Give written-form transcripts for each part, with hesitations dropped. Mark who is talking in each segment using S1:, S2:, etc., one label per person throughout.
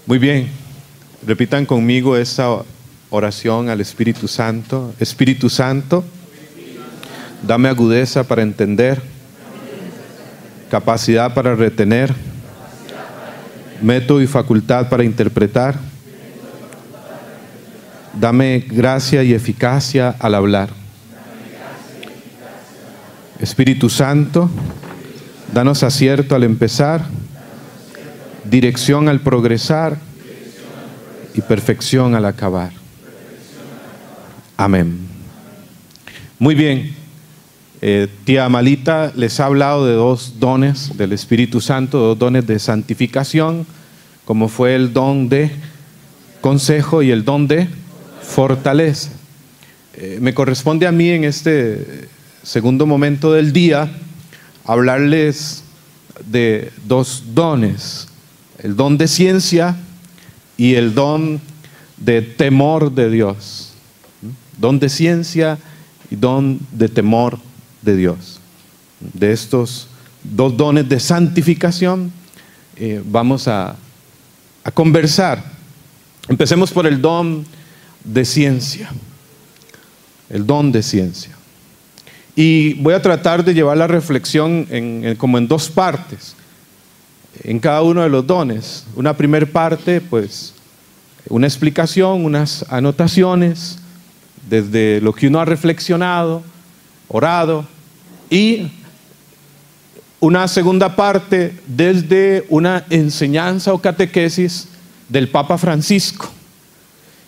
S1: Muy bien, repitan conmigo esa oración al Espíritu Santo. Espíritu Santo, dame agudeza para entender, capacidad para retener, método y facultad para interpretar. Dame gracia y eficacia al hablar. Espíritu Santo, danos acierto al empezar, dirección al progresar y perfección al acabar. Amén. Muy bien. Tía Amalita les ha hablado de dos dones del Espíritu Santo, dos dones de santificación, como fue el don de consejo y el don de fortaleza. Me corresponde a mí en este segundo momento del día hablarles de dos dones, el don de ciencia y el don de temor de Dios. Don de ciencia y don de temor de Dios. De estos dos dones de santificación vamos a conversar. Empecemos por el don de ciencia. El don de ciencia. Y voy a tratar de llevar la reflexión como en dos partes, en cada uno de los dones. Una primera parte, pues, una explicación, unas anotaciones, desde lo que uno ha reflexionado, orado, y una segunda parte desde una enseñanza o catequesis del Papa Francisco.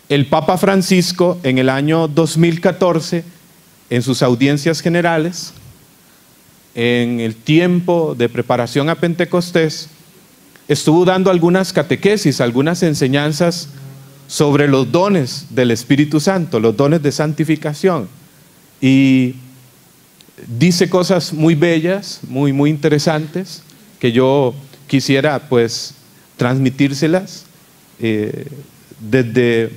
S1: El Papa Francisco en el año 2014, en sus audiencias generales, en el tiempo de preparación a Pentecostés, estuvo dando algunas catequesis, algunas enseñanzas sobre los dones del Espíritu Santo, los dones de santificación. Y dice cosas muy bellas, muy interesantes, que yo quisiera pues transmitírselas desde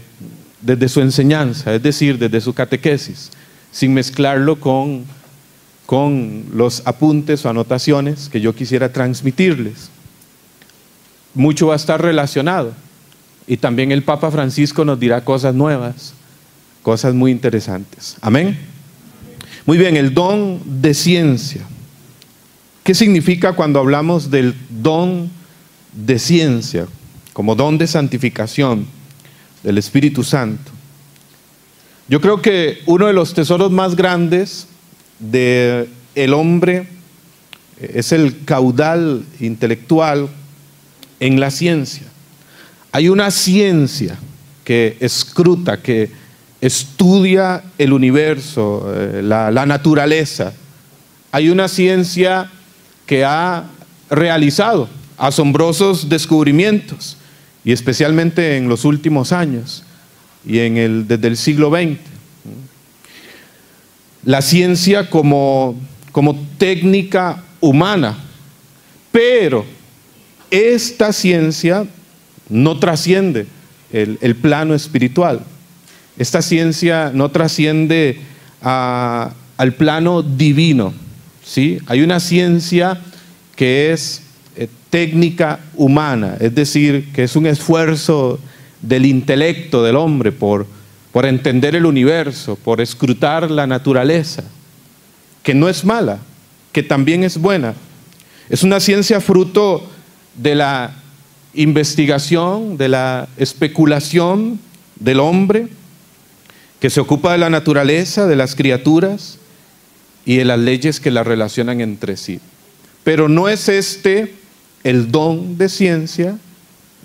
S1: su enseñanza, es decir, desde su catequesis, sin mezclarlo con los apuntes o anotaciones que yo quisiera transmitirles. Mucho va a estar relacionado, y también el Papa Francisco nos dirá cosas nuevas, cosas muy interesantes. Amén. Muy bien, el don de ciencia. ¿Qué significa cuando hablamos del don de ciencia como don de santificación del Espíritu Santo? Yo creo que uno de los tesoros más grandes del hombre es el caudal intelectual en la ciencia. Hay una ciencia que escruta, que estudia el universo, la naturaleza. Hay una ciencia que ha realizado asombrosos descubrimientos, y especialmente en los últimos años y desde el siglo XX. La ciencia como técnica humana, pero esta ciencia no trasciende el plano espiritual. Esta ciencia no trasciende al plano divino, ¿sí? Hay una ciencia que es técnica humana, es decir, que es un esfuerzo del intelecto del hombre por entender el universo, por escrutar la naturaleza, que no es mala, que también es buena. Es una ciencia fruto de la investigación, de la especulación del hombre, que se ocupa de la naturaleza, de las criaturas y de las leyes que las relacionan entre sí. Pero no es este el don de ciencia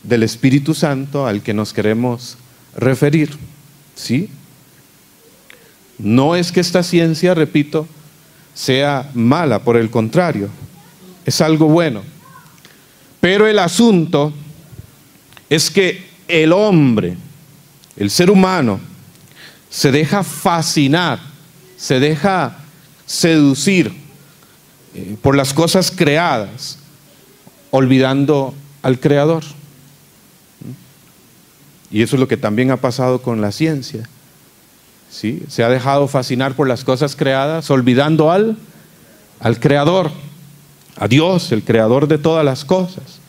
S1: del Espíritu Santo al que nos queremos referir, ¿sí? No es que esta ciencia, repito, sea mala, por el contrario, es algo bueno. Pero el asunto es que el hombre, el ser humano, se deja fascinar, se deja seducir por las cosas creadas, olvidando al Creador. Y eso es lo que también ha pasado con la ciencia, ¿sí? Se ha dejado fascinar por las cosas creadas, olvidando al Creador, a Dios, el Creador de todas las cosas.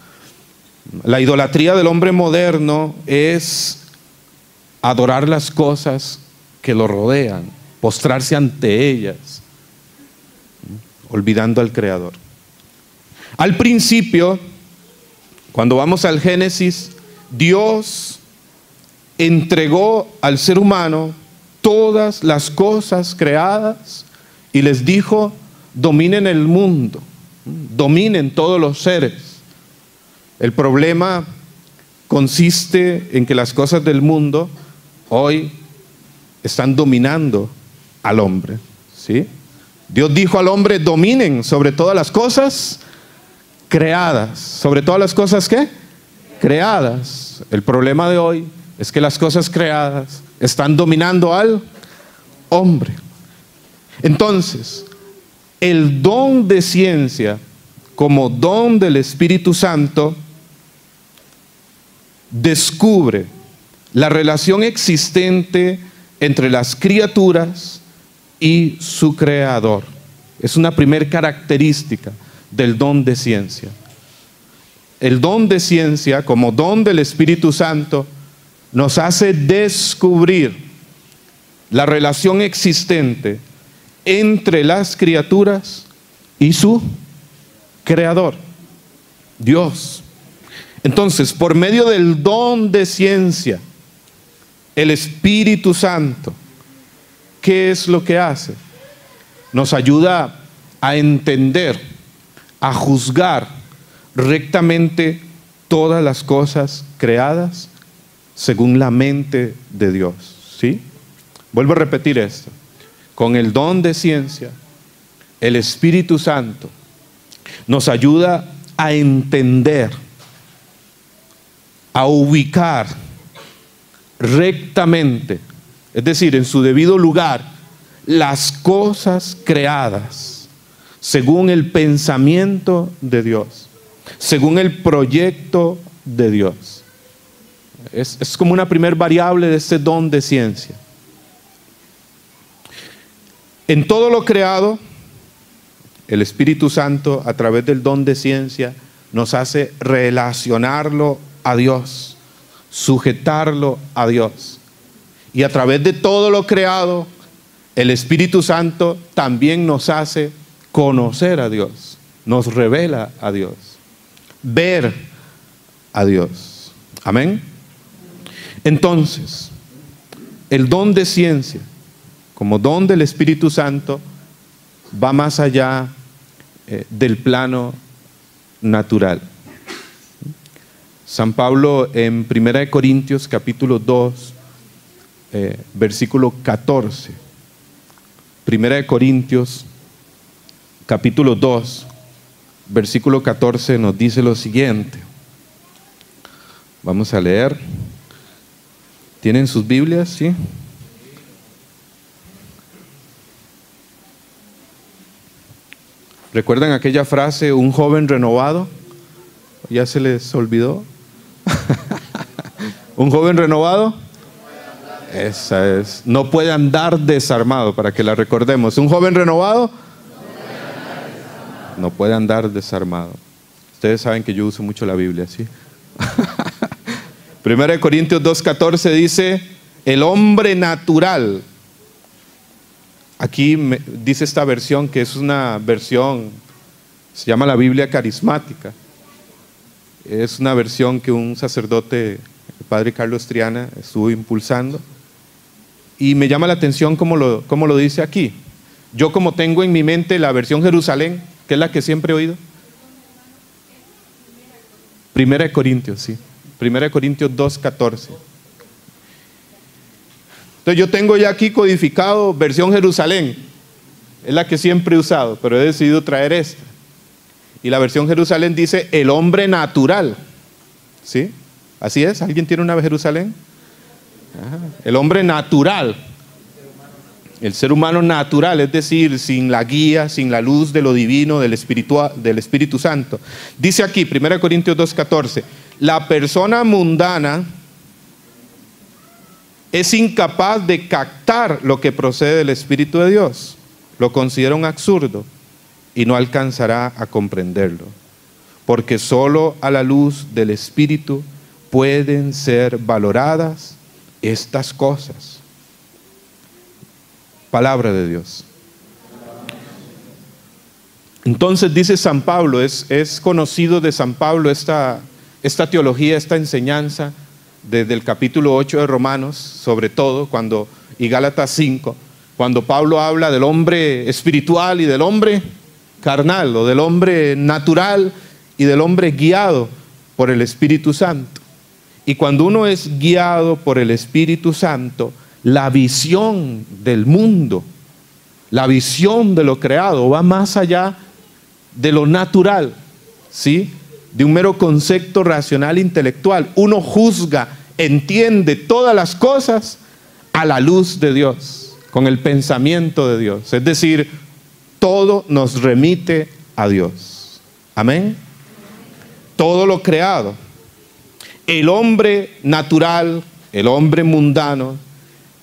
S1: La idolatría del hombre moderno es adorar las cosas que lo rodean, postrarse ante ellas, olvidando al Creador. Al principio, cuando vamos al Génesis, Dios entregó al ser humano todas las cosas creadas y les dijo: dominen el mundo, dominen todos los seres. El problema consiste en que las cosas del mundo hoy están dominando al hombre, ¿sí? Dios dijo al hombre: dominen sobre todas las cosas creadas. ¿Sobre todas las cosas qué? Creadas. El problema de hoy es que las cosas creadas están dominando al hombre. Entonces, el don de ciencia como don del Espíritu Santo descubre la relación existente entre las criaturas y su Creador. Es una primera característica del don de ciencia. El don de ciencia, como don del Espíritu Santo, nos hace descubrir la relación existente entre las criaturas y su Creador, Dios. Entonces, por medio del don de ciencia, el Espíritu Santo, ¿qué es lo que hace? Nos ayuda a entender, a juzgar rectamente todas las cosas creadas según la mente de Dios, ¿sí? Vuelvo a repetir esto. Con el don de ciencia, el Espíritu Santo nos ayuda a entender, a ubicar rectamente, es decir, en su debido lugar, las cosas creadas según el pensamiento de Dios, según el proyecto de Dios. Es como una primer variable de este don de ciencia. En todo lo creado, el Espíritu Santo, a través del don de ciencia, nos hace relacionarlo a Dios, sujetarlo a Dios. Y a través de todo lo creado, el Espíritu Santo también nos hace conocer a Dios, nos revela a Dios, ver a Dios. Amén. Entonces, el don de ciencia, como don del Espíritu Santo, va más allá del plano natural. San Pablo en 1 Corintios capítulo 2, versículo 14. 1 Corintios capítulo 2, versículo 14 nos dice lo siguiente. Vamos a leer. ¿Tienen sus Biblias? ¿Sí? ¿Recuerdan aquella frase, un joven renovado? ¿Ya se les olvidó? ¿Un joven renovado? Esa es. No puede andar desarmado, para que la recordemos. ¿Un joven renovado? No puede andar desarmado. Ustedes saben que yo uso mucho la Biblia, ¿sí? 1 Corintios 2:14 dice, el hombre natural. Aquí dice esta versión, que es una versión, se llama la Biblia carismática. Es una versión que un sacerdote, el padre Carlos Triana, estuvo impulsando. Y me llama la atención cómo lo dice aquí. Yo, como tengo en mi mente la versión Jerusalén, que es la que siempre he oído. 1 Corintios, sí. 1 Corintios 2:14. Entonces yo tengo ya aquí codificado versión Jerusalén. Es la que siempre he usado, pero he decidido traer esta. Y la versión Jerusalén dice el hombre natural. ¿Sí? ¿Así es? ¿Alguien tiene una Jerusalén? Ajá. El hombre natural. El ser humano natural, es decir, sin la guía, sin la luz de lo divino, del Espíritu Santo. Dice aquí, 1 Corintios 2:14, la persona mundana es incapaz de captar lo que procede del Espíritu de Dios. Lo considera un absurdo y no alcanzará a comprenderlo. porque solo a la luz del Espíritu pueden ser valoradas estas cosas. Palabra de Dios. Entonces dice San Pablo, es conocido de San Pablo esta teología, esta enseñanza, desde el capítulo 8 de Romanos, sobre todo, y Gálatas 5, cuando Pablo habla del hombre espiritual y del hombre carnal, o del hombre natural y del hombre guiado por el Espíritu Santo. Y cuando uno es guiado por el Espíritu Santo, la visión del mundo, la visión de lo creado va más allá de lo natural, ¿sí? De un mero concepto racional intelectual. Uno juzga, entiende todas las cosas a la luz de Dios, con el pensamiento de Dios. Es decir, todo nos remite a Dios. Amén. Todo lo creado. El hombre natural, el hombre mundano,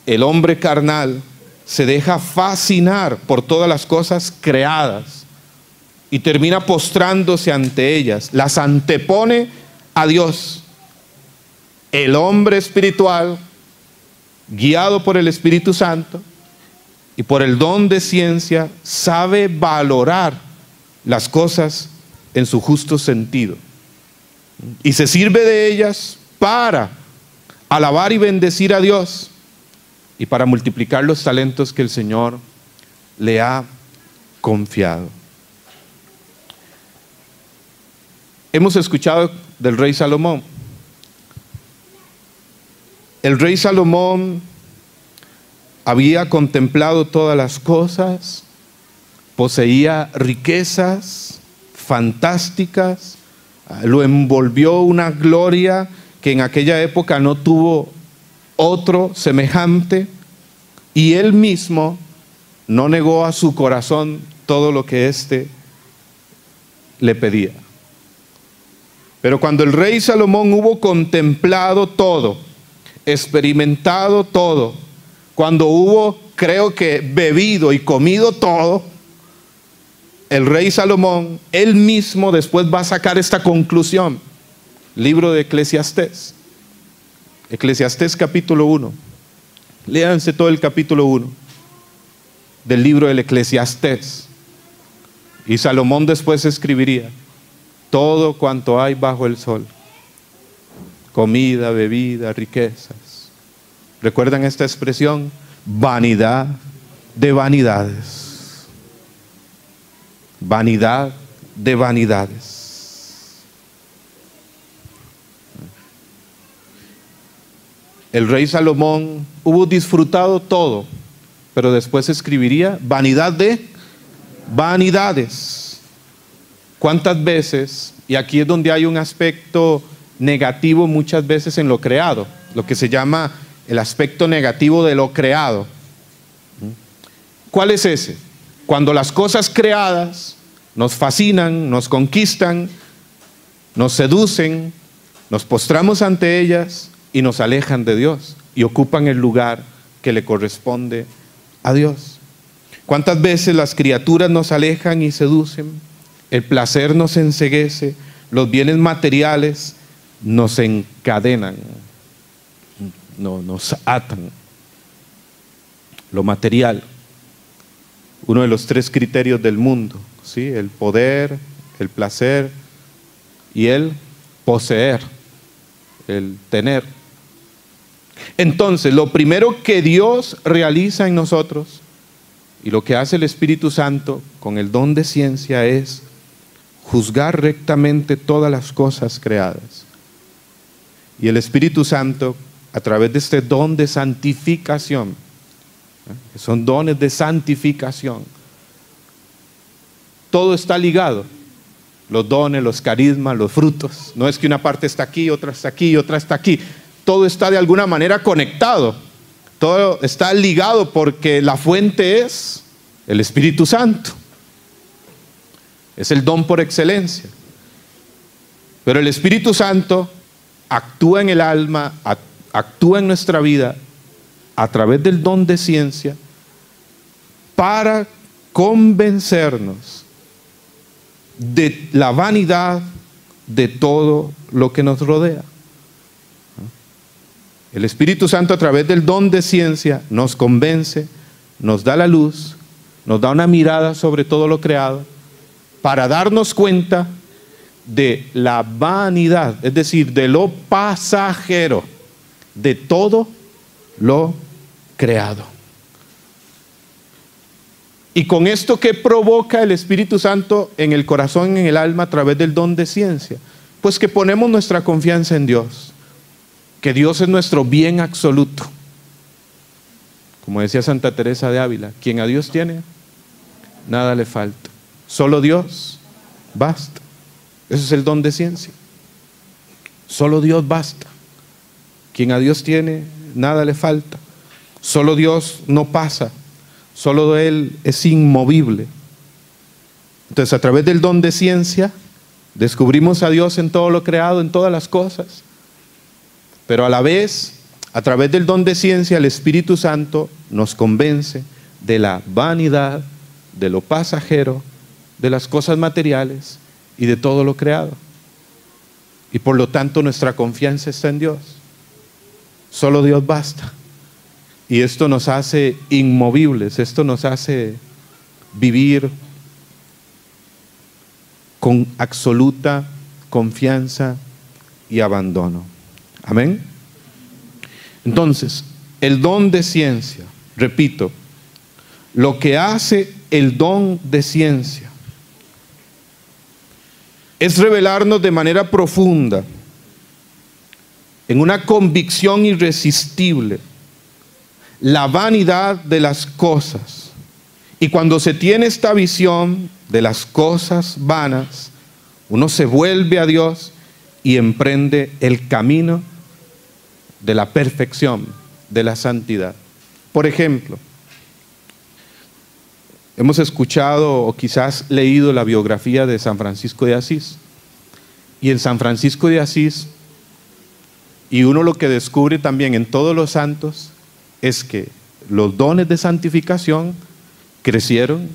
S1: el hombre carnal, se deja fascinar por todas las cosas creadas y termina postrándose ante ellas, las antepone a Dios. El hombre espiritual, guiado por el Espíritu Santo y por el don de ciencia, sabe valorar las cosas en su justo sentido y se sirve de ellas para alabar y bendecir a Dios y para multiplicar los talentos que el Señor le ha confiado. Hemos escuchado del rey Salomón. El rey Salomón había contemplado todas las cosas, poseía riquezas fantásticas, lo envolvió una gloria que en aquella época no tuvo otro semejante, y él mismo no negó a su corazón todo lo que éste le pedía. Pero cuando el rey Salomón hubo contemplado todo, experimentado todo, cuando hubo, creo que, bebido y comido todo, el rey Salomón, él mismo después va a sacar esta conclusión. Libro de Eclesiastés. Eclesiastés capítulo 1. Léanse todo el capítulo 1 del libro del Eclesiastés. Y Salomón después escribiría: todo cuanto hay bajo el sol, comida, bebida, riquezas. ¿Recuerdan esta expresión? Vanidad de vanidades. Vanidad de vanidades. El rey Salomón hubo disfrutado todo, pero después escribiría: vanidad de vanidades. ¿Cuántas veces? Y aquí es donde hay un aspecto negativo muchas veces en lo creado, lo que se llama el aspecto negativo de lo creado. ¿Cuál es ese? Cuando las cosas creadas nos fascinan, nos conquistan, nos seducen, nos postramos ante ellas y nos alejan de Dios y ocupan el lugar que le corresponde a Dios. ¿Cuántas veces las criaturas nos alejan y seducen? El placer nos enceguece, los bienes materiales nos encadenan, nos atan. Lo material, uno de los 3 criterios del mundo, ¿sí? El poder, el placer y el poseer, el tener. Entonces, lo primero que Dios realiza en nosotros y lo que hace el Espíritu Santo con el don de ciencia es juzgar rectamente todas las cosas creadas. Y el Espíritu Santo, a través de este don de santificación, que son dones de santificación, todo está ligado. Los dones, los carismas, los frutos. No es que una parte está aquí, otra está aquí, otra está aquí. Todo está de alguna manera conectado. Todo está ligado porque la fuente es el Espíritu Santo. Es el don por excelencia. Pero el Espíritu Santo actúa en el alma, actúa en nuestra vida a través del don de ciencia para convencernos de la vanidad de todo lo que nos rodea. El Espíritu Santo, a través del don de ciencia, nos convence, nos da la luz, nos da una mirada sobre todo lo creado, para darnos cuenta de la vanidad, es decir, de lo pasajero, de todo lo creado. Y con esto, ¿qué provoca el Espíritu Santo en el corazón, en el alma, a través del don de ciencia? Pues que ponemos nuestra confianza en Dios, que Dios es nuestro bien absoluto. Como decía Santa Teresa de Ávila, quien a Dios tiene, nada le falta. Solo Dios basta. Eso es el don de ciencia. Solo Dios basta. Quien a Dios tiene, nada le falta. Solo Dios no pasa. Solo Él es inmovible. Entonces, a través del don de ciencia, descubrimos a Dios en todo lo creado, en todas las cosas. Pero a la vez, a través del don de ciencia, el Espíritu Santo nos convence de la vanidad, de lo pasajero, de las cosas materiales y de todo lo creado. Y por lo tanto, nuestra confianza está en Dios. Solo Dios basta. Y esto nos hace inmovibles, esto nos hace vivir con absoluta confianza y abandono. Amén. Entonces, el don de ciencia, repito, lo que hace el don de ciencia es revelarnos de manera profunda, en una convicción irresistible, la vanidad de las cosas. Y cuando se tiene esta visión de las cosas vanas, uno se vuelve a Dios y emprende el camino de la perfección, de la santidad. Por ejemplo, hemos escuchado o quizás leído la biografía de San Francisco de Asís. Y en San Francisco de Asís, y uno lo que descubre también en todos los santos, es que los dones de santificación crecieron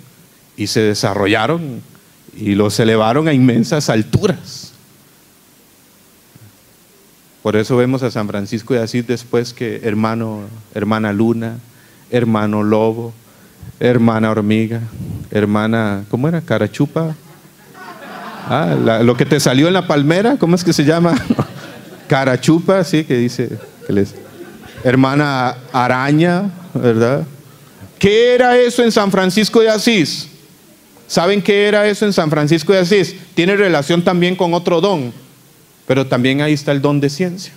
S1: y se desarrollaron y los elevaron a inmensas alturas. Por eso vemos a San Francisco de Asís después que hermana luna, hermano lobo, hermana hormiga, hermana, ¿cómo era? Carachupa. Lo que te salió en la palmera, ¿cómo es que se llama? Carachupa, sí, que dice, hermana araña, ¿verdad? ¿Qué era eso en San Francisco de Asís? ¿Saben qué era eso en San Francisco de Asís? Tiene relación también con otro don, pero también ahí está el don de ciencia.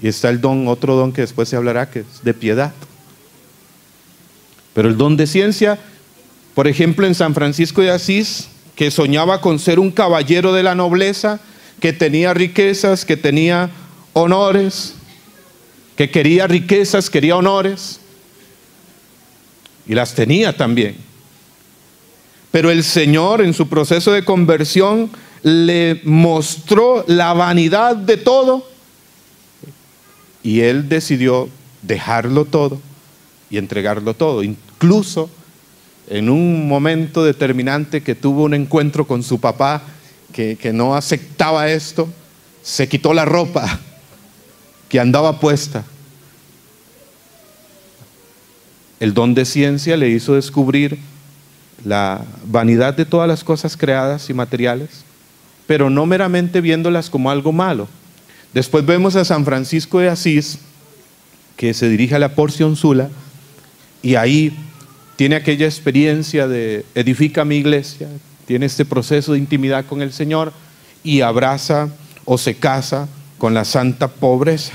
S1: Y está el don, otro don que después se hablará, que es de piedad. Pero el don de ciencia, por ejemplo, en San Francisco de Asís, que soñaba con ser un caballero de la nobleza, que tenía riquezas, que tenía honores, que quería riquezas, quería honores, y las tenía también. Pero el Señor, en su proceso de conversión, le mostró la vanidad de todo, y él decidió dejarlo todo y entregarlo todo. Incluso en un momento determinante que tuvo un encuentro con su papá, que no aceptaba esto, se quitó la ropa que andaba puesta. El don de ciencia le hizo descubrir la vanidad de todas las cosas creadas y materiales, pero no meramente viéndolas como algo malo. Después vemos a San Francisco de Asís, que se dirige a la Porción Sula, y ahí tiene aquella experiencia de edifica mi iglesia, tiene este proceso de intimidad con el Señor y abraza o se casa con la santa pobreza.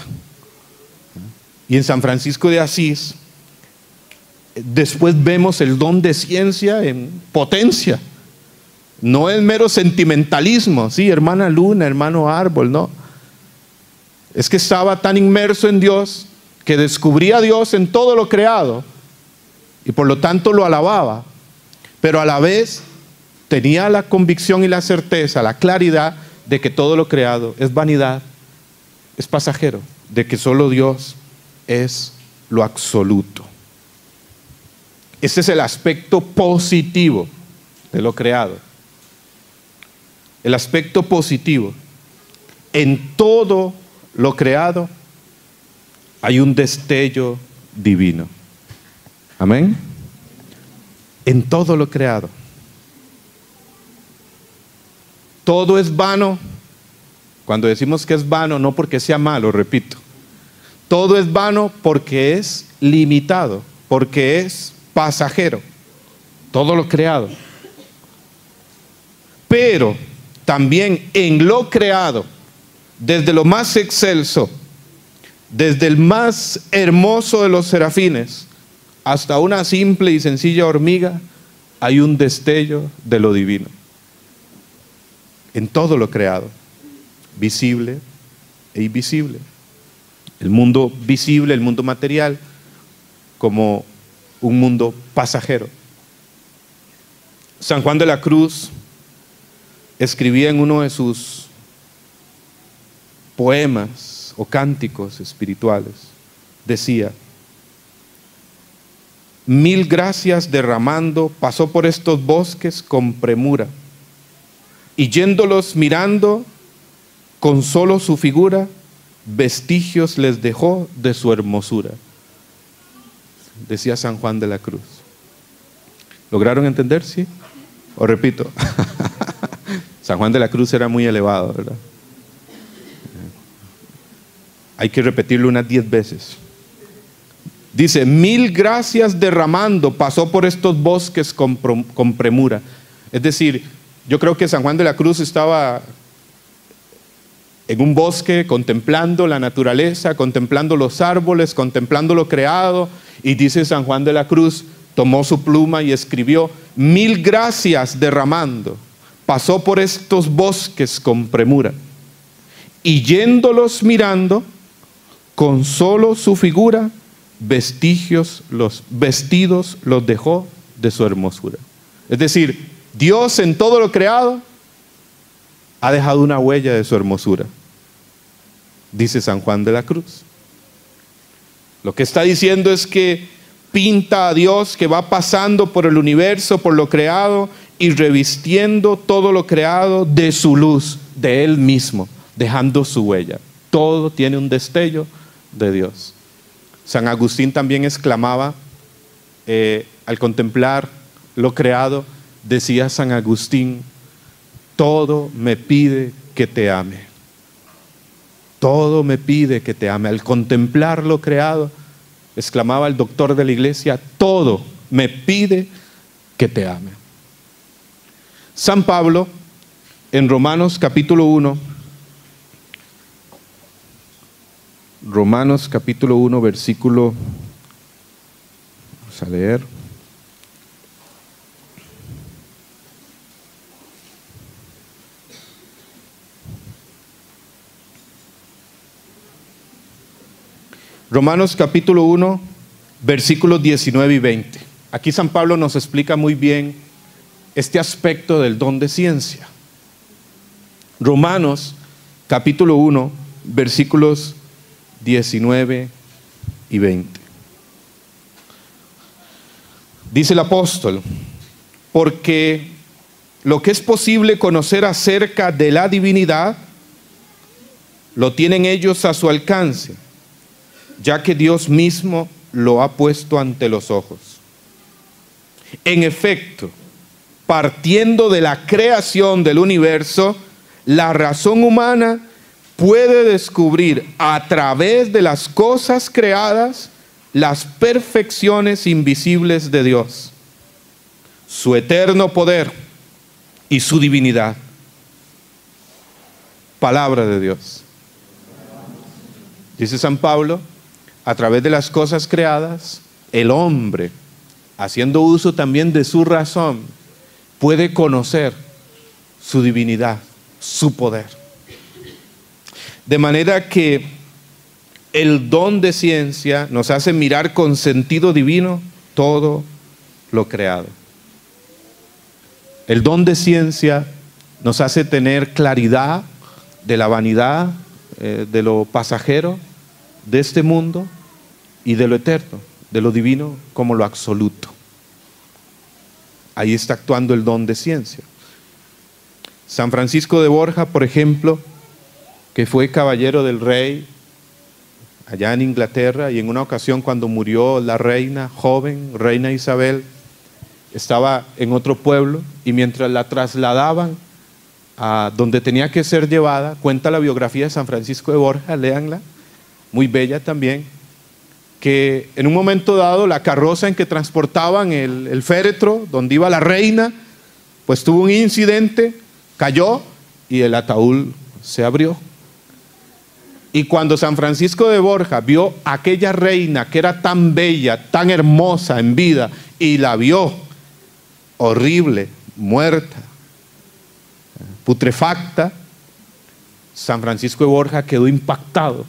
S1: Y en San Francisco de Asís, después vemos el don de ciencia en potencia. No es mero sentimentalismo, sí, hermana luna, hermano árbol, no. Es que estaba tan inmerso en Dios que descubría a Dios en todo lo creado y por lo tanto lo alababa, pero a la vez tenía la convicción y la certeza, la claridad de que todo lo creado es vanidad, es pasajero, de que solo Dios es lo absoluto. Este es el aspecto positivo de lo creado. el aspecto positivo. En todo lo creado hay un destello divino. Amén. En todo lo creado. Todo es vano. Cuando decimos que es vano, no porque sea malo, repito. Todo es vano porque es limitado, porque es pasajero. Todo lo creado. Pero también en lo creado, desde lo más excelso, desde el más hermoso de los serafines, hasta una simple y sencilla hormiga, hay un destello de lo divino. En todo lo creado, visible e invisible. El mundo visible, el mundo material, como un mundo pasajero. San Juan de la Cruz escribía en uno de sus poemas o cánticos espirituales, decía: mil gracias derramando, pasó por estos bosques con premura, y yéndolos mirando, con solo su figura, vestigios les dejó de su hermosura. Decía San Juan de la Cruz. ¿Lograron entender? ¿Sí? O repito. San Juan de la Cruz era muy elevado, ¿verdad? Hay que repetirlo unas 10 veces. Dice: mil gracias derramando, pasó por estos bosques con premura. Es decir, yo creo que San Juan de la Cruz estaba en un bosque contemplando la naturaleza, contemplando los árboles, contemplando lo creado, y dice San Juan de la Cruz, tomó su pluma y escribió: mil gracias derramando, pasó por estos bosques con premura, y yéndolos mirando, con solo su figura, vestidos los dejó de su hermosura. Es decir, Dios en todo lo creado ha dejado una huella de su hermosura, dice San Juan de la Cruz. Lo que está diciendo es que pinta a Dios que va pasando por el universo, por lo creado, y revistiendo todo lo creado de su luz, de Él mismo, dejando su huella. Todo tiene un destello de Dios. San Agustín también exclamaba, al contemplar lo creado, decía San Agustín: todo me pide que te ame. Todo me pide que te ame. Al contemplar lo creado, exclamaba el doctor de la iglesia: todo me pide que te ame. San Pablo, en Romanos capítulo 1, versículo, vamos a leer. Romanos capítulo 1, versículos 19 y 20. Aquí San Pablo nos explica muy bien este aspecto del don de ciencia. Romanos capítulo 1, versículos 19 y 20. Dice el apóstol: porque lo que es posible conocer acerca de la divinidad, lo tienen ellos a su alcance, ya que Dios mismo lo ha puesto ante los ojos. En efecto, partiendo de la creación del universo, la razón humana puede descubrir a través de las cosas creadas las perfecciones invisibles de Dios, su eterno poder y su divinidad. Palabra de Dios. Dice San Pablo: a través de las cosas creadas, el hombre, haciendo uso también de su razón, puede conocer su divinidad, su poder. De manera que el don de ciencia nos hace mirar con sentido divino todo lo creado. El don de ciencia nos hace tener claridad de la vanidad, de lo pasajero de este mundo, y de lo eterno, de lo divino como lo absoluto. Ahí está actuando el don de ciencia. San Francisco de Borja, por ejemplo, que fue caballero del rey allá en Inglaterra, y en una ocasión cuando murió la reina joven, reina Isabel, estaba en otro pueblo y mientras la trasladaban a donde tenía que ser llevada, cuenta la biografía de San Francisco de Borja, léanla, muy bella también, que en un momento dado la carroza en que transportaban el féretro donde iba la reina, pues tuvo un incidente, cayó y el ataúd se abrió. Y cuando San Francisco de Borja vio a aquella reina que era tan bella, tan hermosa en vida, y la vio horrible, muerta, putrefacta, San Francisco de Borja quedó impactado,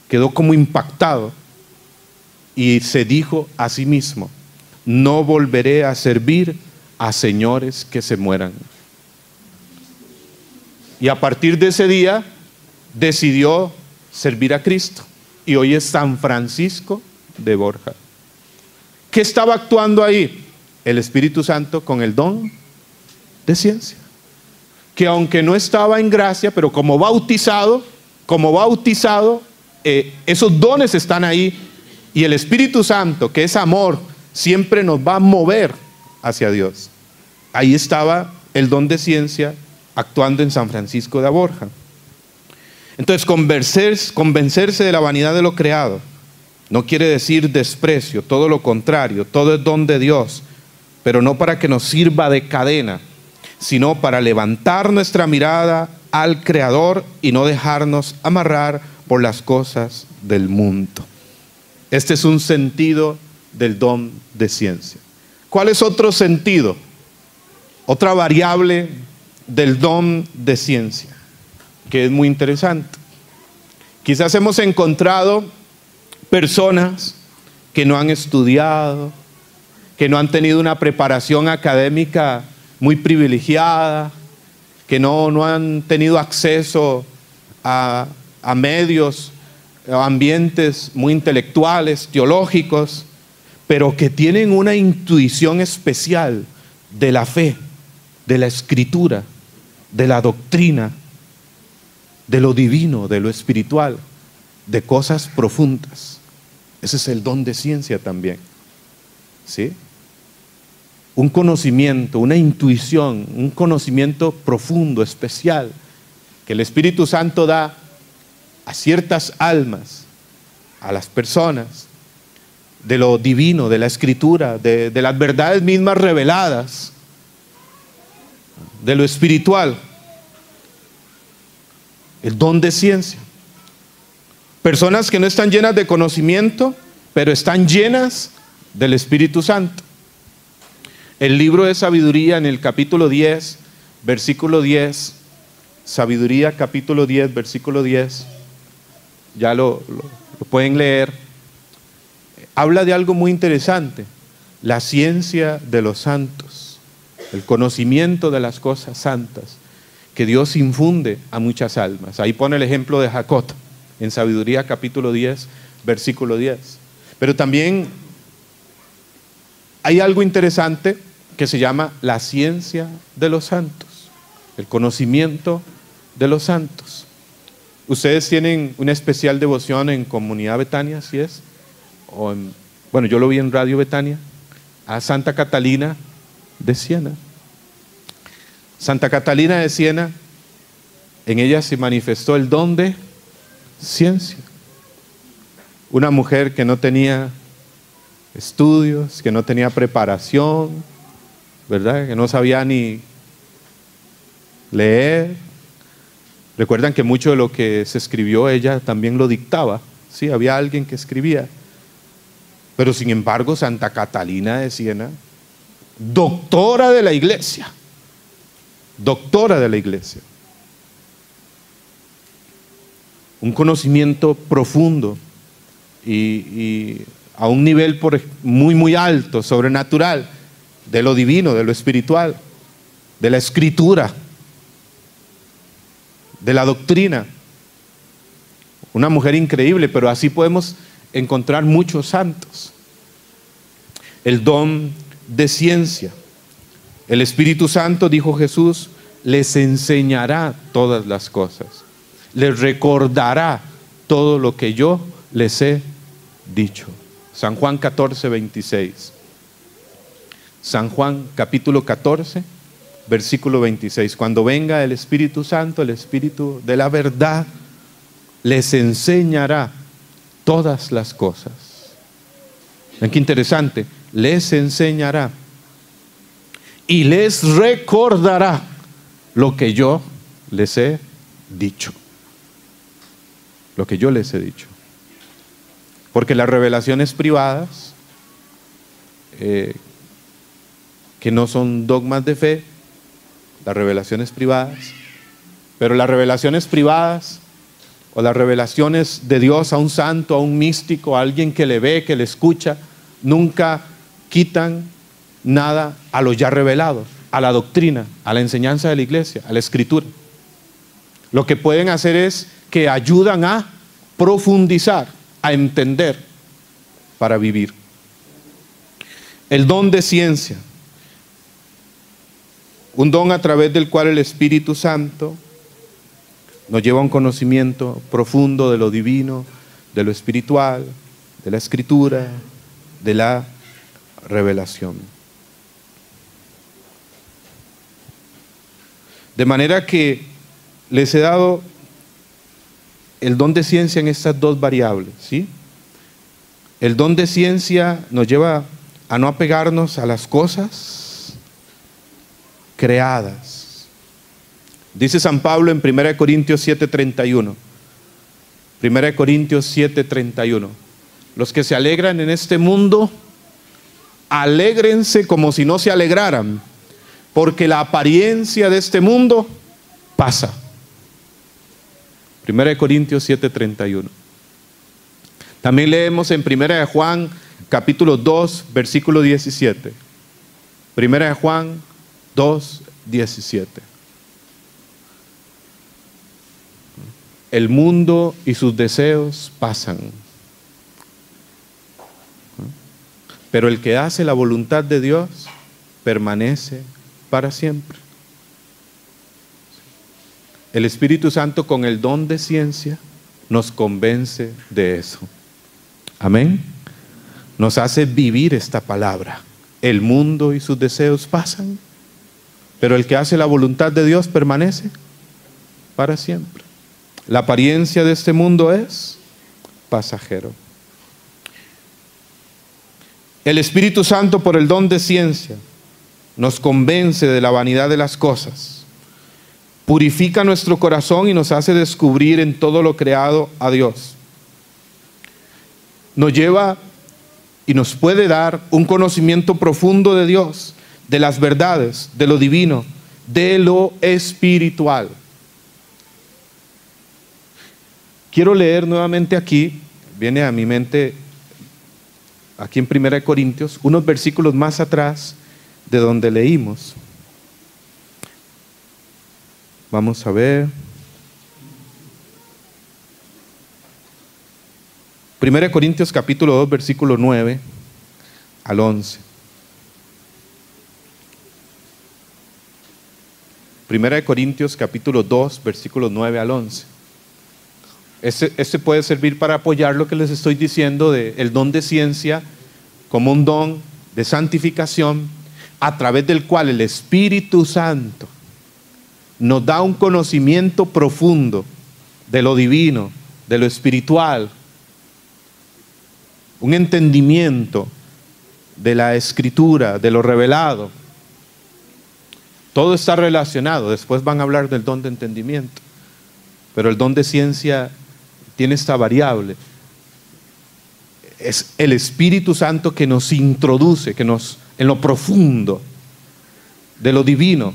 S1: quedó como impactado y se dijo a sí mismo: no volveré a servir a señores que se mueran. Y a partir de ese día decidió servir a Cristo y hoy es San Francisco de Borja. ¿Qué estaba actuando ahí? El Espíritu Santo con el don de ciencia, que aunque no estaba en gracia, pero como bautizado, esos dones están ahí, y el Espíritu Santo, que es amor, siempre nos va a mover hacia Dios. Ahí estaba el don de ciencia actuando en San Francisco de Borja. Entonces, convencerse de la vanidad de lo creado no quiere decir desprecio, todo lo contrario, todo es don de Dios, pero no para que nos sirva de cadena, sino para levantar nuestra mirada al Creador y no dejarnos amarrar por las cosas del mundo. Este es un sentido del don de ciencia. ¿Cuál es otro sentido? Otra variable del don de ciencia, que es muy interesante. Quizás hemos encontrado personas que no han estudiado, que no han tenido una preparación académica muy privilegiada, que no han tenido acceso a medios, a ambientes muy intelectuales, teológicos, pero que tienen una intuición especial de la fe, de la escritura, de la doctrina, de lo divino, de lo espiritual, de cosas profundas. Ese es el don de ciencia también, ¿sí? Un conocimiento, una intuición, un conocimiento profundo, especial, que el Espíritu Santo da a ciertas almas, a las personas, de lo divino, de la escritura, de las verdades mismas reveladas, de lo espiritual. El don de ciencia. Personas que no están llenas de conocimiento, pero están llenas del Espíritu Santo. El libro de Sabiduría, en el capítulo 10, versículo 10, Sabiduría capítulo 10, versículo 10, ya lo pueden leer, habla de algo muy interesante: la ciencia de los santos, el conocimiento de las cosas santas que Dios infunde a muchas almas. Ahí pone el ejemplo de Jacob, en Sabiduría capítulo 10, versículo 10. Pero también hay algo interesante que se llama la ciencia de los santos, el conocimiento de los santos. Ustedes tienen una especial devoción en Comunidad Betania, ¿sí es? Bueno, yo lo vi en Radio Betania, a Santa Catalina de Siena. Santa Catalina de Siena, en ella se manifestó el don de ciencia. Una mujer que no tenía estudios, que no tenía preparación, ¿verdad? Que no sabía ni leer. Recuerdan que mucho de lo que se escribió ella también lo dictaba, ¿sí? Había alguien que escribía. Pero sin embargo, Santa Catalina de Siena, doctora de la iglesia, un conocimiento profundo y a un nivel muy muy alto, sobrenatural, de lo divino, de lo espiritual, de la escritura, de la doctrina. Una mujer increíble, pero así podemos encontrar muchos santos. El don de ciencia. El Espíritu Santo, dijo Jesús, les enseñará todas las cosas, les recordará todo lo que yo les he dicho. San Juan 14, 26. San Juan capítulo 14, versículo 26. Cuando venga el Espíritu Santo, el Espíritu de la verdad, les enseñará todas las cosas. Ven qué interesante, les enseñará y les recordará lo que yo les he dicho. Lo que yo les he dicho. Porque las revelaciones privadas, que no son dogmas de fe, las revelaciones privadas, pero las revelaciones privadas o las revelaciones de Dios a un santo, a un místico, a alguien que le ve, que le escucha, nunca quitan nada a lo ya revelado, a la doctrina, a la enseñanza de la iglesia, a la escritura. Lo que pueden hacer es que ayudan a profundizar, a entender, para vivir. El don de ciencia, un don a través del cual el Espíritu Santo nos lleva a un conocimiento profundo de lo divino, de lo espiritual, de la escritura, de la revelación. De manera que les he dado el don de ciencia en estas dos variables, ¿sí? El don de ciencia nos lleva a no apegarnos a las cosas creadas. Dice San Pablo en 1 Corintios 7:31. 1 Corintios 7:31. Los que se alegran en este mundo, alégrense como si no se alegraran, porque la apariencia de este mundo pasa. 1 Corintios 7:31. También leemos en 1 Juan capítulo 2, versículo 17. 1 Juan 2, 17. El mundo y sus deseos pasan, pero el que hace la voluntad de Dios permanece para siempre. El Espíritu Santo, con el don de ciencia, nos convence de eso. Amén. Nos hace vivir esta palabra. El mundo y sus deseos pasan, pero el que hace la voluntad de Dios permanece para siempre. La apariencia de este mundo es pasajero. El Espíritu Santo, por el don de ciencia, nos convence de la vanidad de las cosas, purifica nuestro corazón y nos hace descubrir en todo lo creado a Dios. Nos lleva y nos puede dar un conocimiento profundo de Dios, de las verdades, de lo divino, de lo espiritual. Quiero leer nuevamente aquí, viene a mi mente, aquí en 1 Corintios, unos versículos más atrás de donde leímos. Vamos a ver. 1 Corintios capítulo 2, versículo 9 al 11. 1 Corintios capítulo 2, versículos 9 al 11. Este puede servir para apoyar lo que les estoy diciendo de el don de ciencia como un don de santificación a través del cual el Espíritu Santo nos da un conocimiento profundo de lo divino, de lo espiritual, un entendimiento de la Escritura, de lo revelado. Todo está relacionado. Después van a hablar del don de entendimiento, pero el don de ciencia tiene esta variable. Es el Espíritu Santo que nos introduce, en lo profundo de lo divino,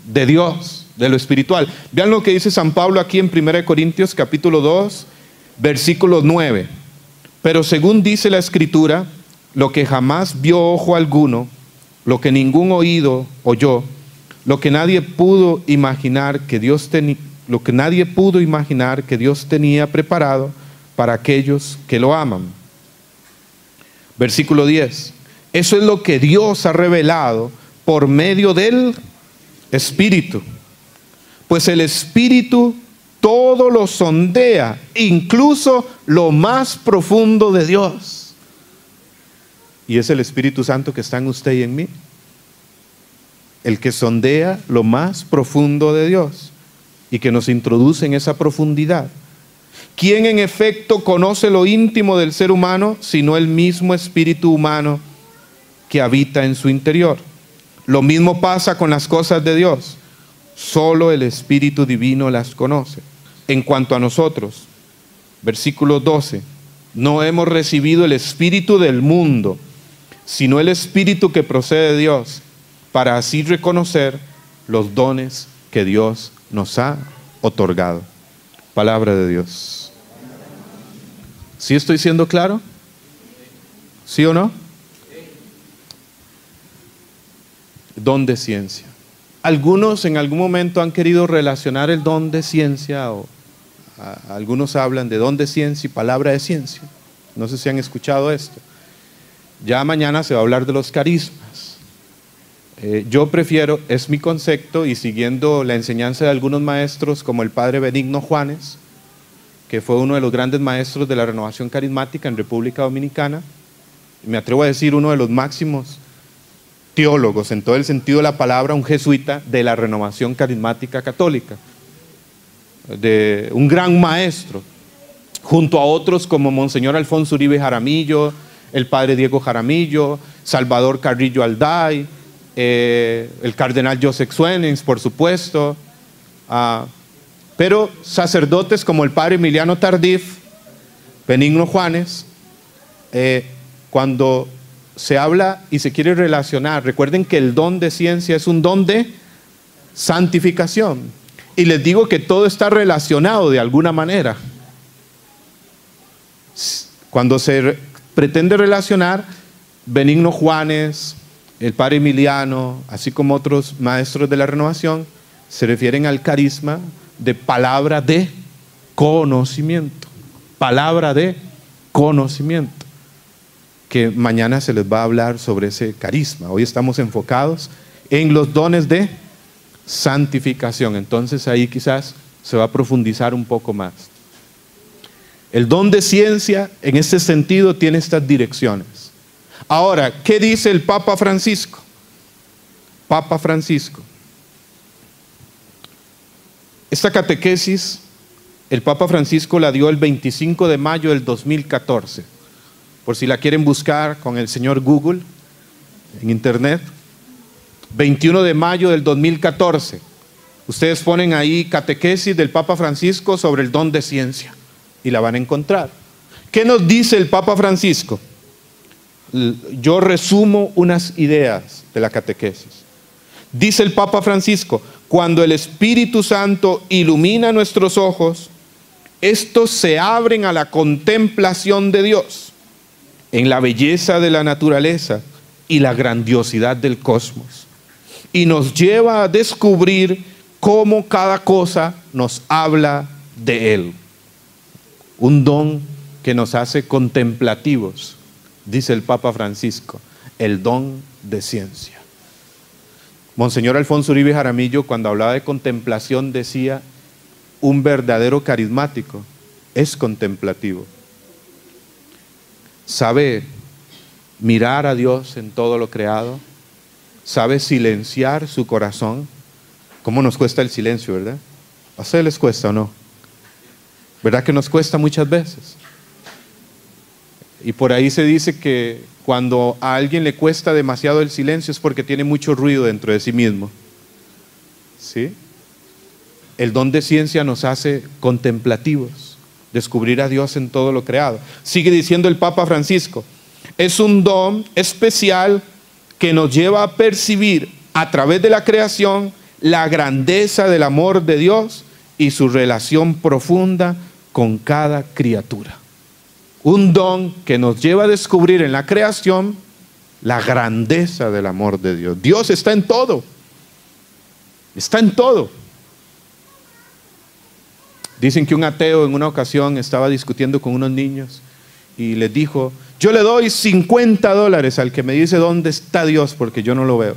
S1: de Dios, de lo espiritual. Vean lo que dice San Pablo aquí en 1 Corintios capítulo 2, versículo 9. Pero según dice la Escritura, lo que jamás vio ojo alguno, lo que ningún oído oyó, lo que nadie pudo imaginar que Dios tenía preparado para aquellos que lo aman. Versículo 10. Eso es lo que Dios ha revelado por medio del Espíritu. pues el Espíritu todo lo sondea, incluso lo más profundo de Dios. Y es el Espíritu Santo que está en usted y en mí, el que sondea lo más profundo de Dios y que nos introduce en esa profundidad. ¿Quién en efecto conoce lo íntimo del ser humano sino el mismo espíritu humano que habita en su interior? Lo mismo pasa con las cosas de Dios. Solo el Espíritu Divino las conoce. En cuanto a nosotros, versículo 12, no hemos recibido el espíritu del mundo, sino el Espíritu que procede de Dios, para así reconocer los dones que Dios nos ha otorgado. Palabra de Dios. ¿Sí estoy siendo claro? ¿Sí o no? Don de ciencia. Algunos en algún momento han querido relacionar el don de ciencia, o algunos hablan de don de ciencia y palabra de ciencia. No sé si han escuchado esto. Ya mañana se va a hablar de los carismas. Yo prefiero, es mi concepto, y siguiendo la enseñanza de algunos maestros como el padre Benigno Juanes, que fue uno de los grandes maestros de la renovación carismática en República Dominicana, me atrevo a decir uno de los máximos teólogos en todo el sentido de la palabra, un jesuita de la renovación carismática católica, de un gran maestro, junto a otros como Monseñor Alfonso Uribe Jaramillo, el padre Diego Jaramillo, Salvador Carrillo Alday, el cardenal Joseph Suenens, por supuesto, pero sacerdotes como el padre Emiliano Tardif, Benigno Juanes, cuando se habla y se quiere relacionar, recuerden que el don de ciencia es un don de santificación. Y les digo que todo está relacionado de alguna manera. Cuando se pretende relacionar, Benigno Juanes, el padre Emiliano, así como otros maestros de la renovación, se refieren al carisma de palabra de conocimiento. Palabra de conocimiento. Que mañana se les va a hablar sobre ese carisma. Hoy estamos enfocados en los dones de santificación. Entonces ahí quizás se va a profundizar un poco más. El don de ciencia en este sentido tiene estas direcciones. Ahora, ¿qué dice el Papa Francisco? Papa Francisco. Esta catequesis el Papa Francisco la dio el 25 de mayo del 2014. Por si la quieren buscar con el señor Google en internet. 21 de mayo del 2014. Ustedes ponen ahí catequesis del Papa Francisco sobre el don de ciencia y la van a encontrar. ¿Qué nos dice el Papa Francisco? Yo resumo unas ideas de la catequesis. Dice el Papa Francisco: cuando el Espíritu Santo ilumina nuestros ojos, estos se abren a la contemplación de Dios, en la belleza de la naturaleza y la grandiosidad del cosmos, y nos lleva a descubrir cómo cada cosa nos habla de Él. Un don que nos hace contemplativos, dice el Papa Francisco, el don de ciencia. Monseñor Alfonso Uribe Jaramillo, cuando hablaba de contemplación, decía: un verdadero carismático es contemplativo. Sabe mirar a Dios en todo lo creado, sabe silenciar su corazón. ¿Cómo nos cuesta el silencio, verdad? ¿A ustedes les cuesta o no? ¿Verdad que nos cuesta muchas veces? Y por ahí se dice que cuando a alguien le cuesta demasiado el silencio es porque tiene mucho ruido dentro de sí mismo. ¿Sí? El don de ciencia nos hace contemplativos, descubrir a Dios en todo lo creado. Sigue diciendo el Papa Francisco: es un don especial que nos lleva a percibir a través de la creación la grandeza del amor de Dios y su relación profunda con cada criatura. Un don que nos lleva a descubrir en la creación la grandeza del amor de Dios. Dios está en todo. Está en todo. Dicen que un ateo en una ocasión estaba discutiendo con unos niños y les dijo: yo le doy $50 al que me dice dónde está Dios, porque yo no lo veo.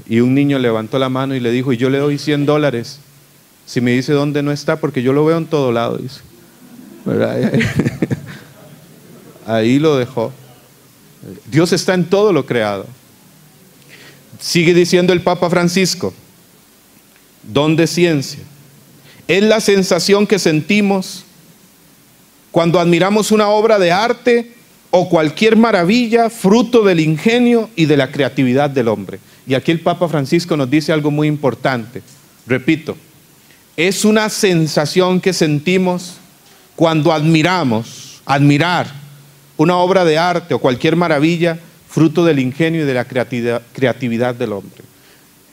S1: Y un niño levantó la mano y le dijo, y yo le doy $100 si me dice dónde no está, porque yo lo veo en todo lado, dice. ¿Verdad? Ahí lo dejó. Dios está en todo lo creado. Sigue diciendo el Papa Francisco, don de ciencia. Es la sensación que sentimos cuando admiramos una obra de arte o cualquier maravilla, fruto del ingenio y de la creatividad del hombre. Y aquí el Papa Francisco nos dice algo muy importante. Repito, es una sensación que sentimos cuando admirar una obra de arte o cualquier maravilla, fruto del ingenio y de la creatividad del hombre.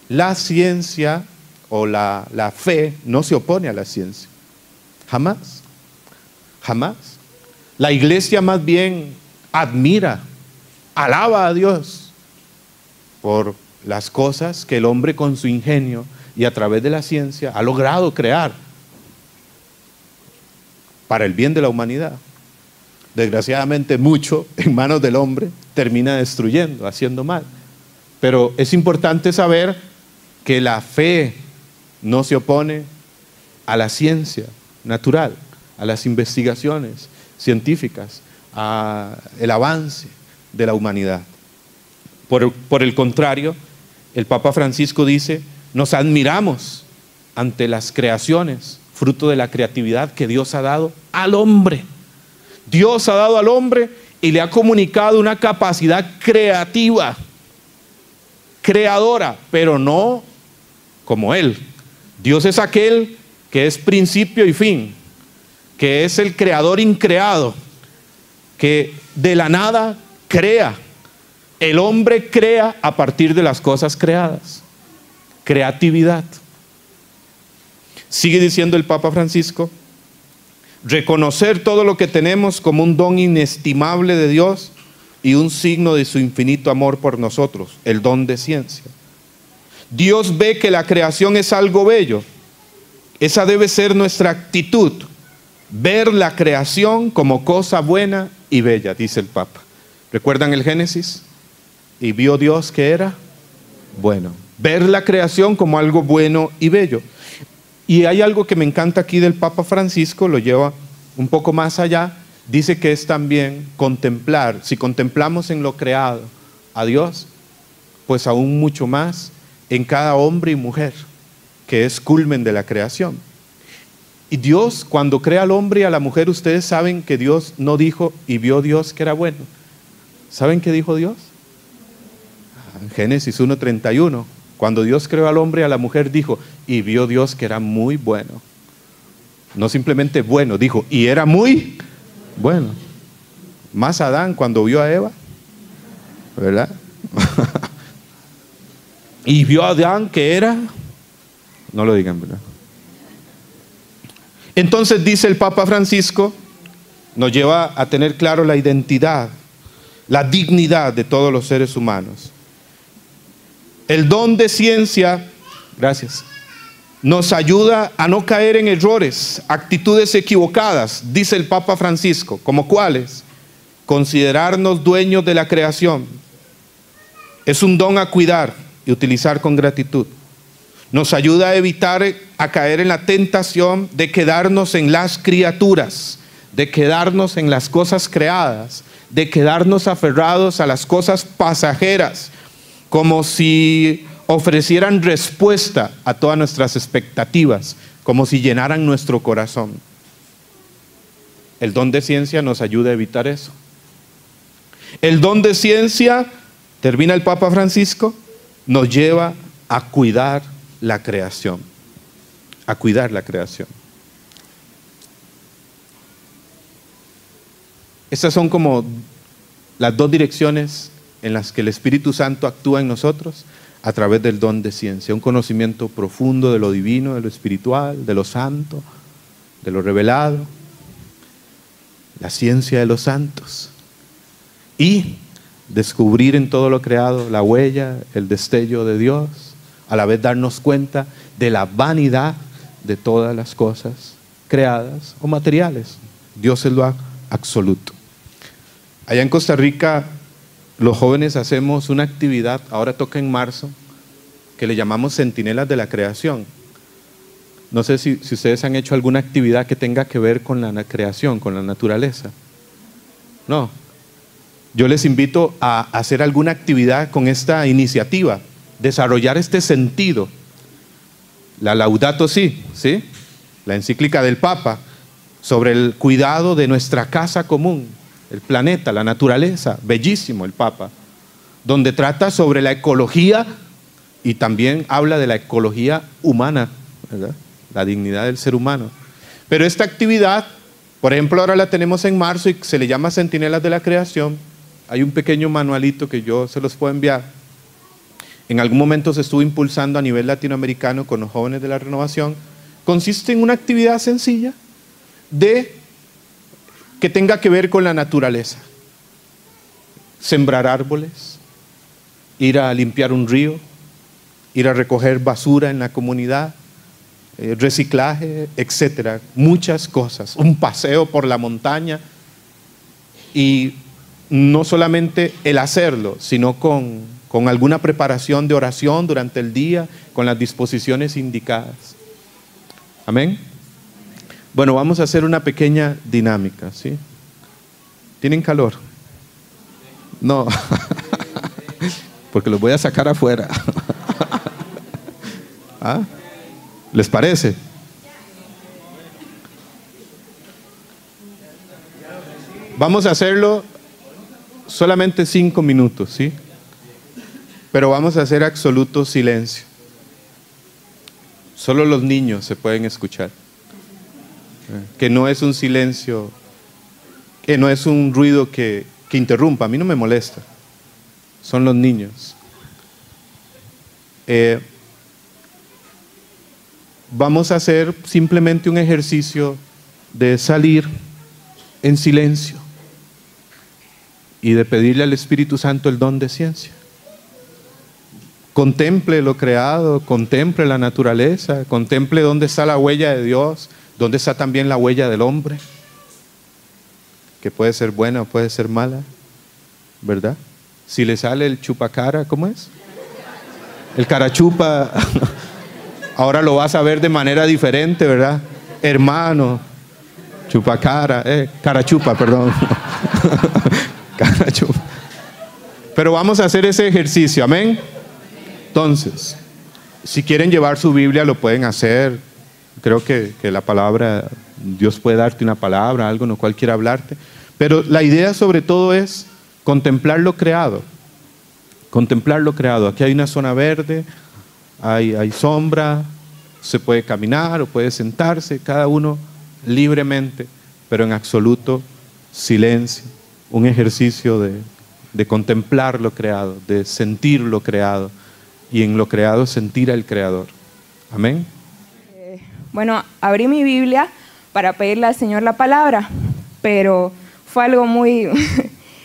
S1: La ciencia o la fe no se opone a la ciencia. Jamás. Jamás. La iglesia más bien admira, alaba a Dios por las cosas que el hombre con su ingenio y a través de la ciencia ha logrado crear para el bien de la humanidad. Desgraciadamente mucho en manos del hombre termina destruyendo, haciendo mal. Pero es importante saber que la fe no se opone a la ciencia natural, a las investigaciones científicas, al avance de la humanidad. Por el contrario, el Papa Francisco dice, nos admiramos ante las creaciones, fruto de la creatividad que Dios ha dado al hombre. Dios ha dado al hombre y le ha comunicado una capacidad creativa, creadora, pero no como Él. Dios es aquel que es principio y fin, que es el creador increado, que de la nada crea. El hombre crea a partir de las cosas creadas. Creatividad. Sigue diciendo el Papa Francisco, reconocer todo lo que tenemos como un don inestimable de Dios y un signo de su infinito amor por nosotros, el don de ciencia. Dios ve que la creación es algo bello. Esa debe ser nuestra actitud, ver la creación como cosa buena y bella, dice el Papa. ¿Recuerdan el Génesis? Y vio Dios que era bueno. Ver la creación como algo bueno y bello. Y hay algo que me encanta aquí del Papa Francisco, lo lleva un poco más allá, dice que es también contemplar, si contemplamos en lo creado a Dios, pues aún mucho más en cada hombre y mujer, que es culmen de la creación. Y Dios, cuando crea al hombre y a la mujer, ustedes saben que Dios no dijo, y vio Dios que era bueno. ¿Saben qué dijo Dios? En Génesis 1:31, cuando Dios creó al hombre y a la mujer, dijo, y vio Dios que era muy bueno. No simplemente bueno, dijo, y era muy bueno. Más Adán cuando vio a Eva, ¿verdad? Y vio a Adán que era, no lo digan, ¿verdad? Entonces dice el Papa Francisco, nos lleva a tener claro la identidad, la dignidad de todos los seres humanos. El don de ciencia, gracias, nos ayuda a no caer en errores, actitudes equivocadas, dice el Papa Francisco, ¿como cuáles? Considerarnos dueños de la creación. Es un don a cuidar y utilizar con gratitud. Nos ayuda a evitar a caer en la tentación de quedarnos en las criaturas, de quedarnos en las cosas creadas, de quedarnos aferrados a las cosas pasajeras, como si ofrecieran respuesta a todas nuestras expectativas, como si llenaran nuestro corazón. El don de ciencia nos ayuda a evitar eso. El don de ciencia, termina el Papa Francisco, nos lleva a cuidar la creación, a cuidar la creación. Estas son como las dos direcciones en las que el Espíritu Santo actúa en nosotros a través del don de ciencia, un conocimiento profundo de lo divino, de lo espiritual, de lo santo, de lo revelado, la ciencia de los santos, y descubrir en todo lo creado la huella, el destello de Dios, a la vez darnos cuenta de la vanidad de todas las cosas creadas o materiales. Dios es lo absoluto. Allá en Costa Rica, los jóvenes hacemos una actividad, ahora toca en marzo, que le llamamos centinelas de la creación. No sé si ustedes han hecho alguna actividad que tenga que ver con la creación, con la naturaleza. No. Yo les invito a hacer alguna actividad con esta iniciativa, desarrollar este sentido. La Laudato Si, ¿sí? La encíclica del Papa sobre el cuidado de nuestra casa común, el planeta, la naturaleza, bellísimo el Papa, donde trata sobre la ecología y también habla de la ecología humana, ¿verdad? La dignidad del ser humano. Pero esta actividad, por ejemplo, ahora la tenemos en marzo y se le llama Centinelas de la Creación. Hay un pequeño manualito que yo se los puedo enviar. En algún momento se estuvo impulsando a nivel latinoamericano con los jóvenes de la renovación. Consiste en una actividad sencilla que tenga que ver con la naturaleza. Sembrar árboles, ir a limpiar un río, ir a recoger basura en la comunidad, reciclaje, etcétera, muchas cosas, un paseo por la montaña, y no solamente el hacerlo, sino con alguna preparación de oración durante el día, con las disposiciones indicadas. Amén. Bueno, vamos a hacer una pequeña dinámica, ¿sí? ¿Tienen calor? No, porque los voy a sacar afuera. ¿Ah? ¿Les parece? Vamos a hacerlo solamente 5 minutos, ¿sí? Pero vamos a hacer absoluto silencio. Solo los niños se pueden escuchar. Que no es un silencio, que no es un ruido que interrumpa. A mí no me molesta. Son los niños. Vamos a hacer simplemente un ejercicio de salir en silencio y de pedirle al Espíritu Santo el don de ciencia. Contemple lo creado, contemple la naturaleza, contemple dónde está la huella de Dios, dónde está también la huella del hombre, que puede ser buena o puede ser mala, ¿verdad? Si le sale el chupacara, ¿cómo es? El carachupa, ahora lo vas a ver de manera diferente, ¿verdad? Hermano, chupacara, carachupa, perdón. Carachupa. Pero vamos a hacer ese ejercicio, amén. Entonces, si quieren llevar su Biblia, lo pueden hacer. Creo que la palabra, Dios puede darte una palabra, algo en lo cual quiera hablarte. Pero la idea sobre todo es contemplar lo creado. Contemplar lo creado. Aquí hay una zona verde, hay sombra, se puede caminar o puede sentarse, cada uno libremente, pero en absoluto silencio. Un ejercicio de contemplar lo creado, de sentir lo creado, y en lo creado sentir al Creador. Amén.
S2: Bueno, abrí mi Biblia para pedirle al Señor la palabra, pero fue algo muy...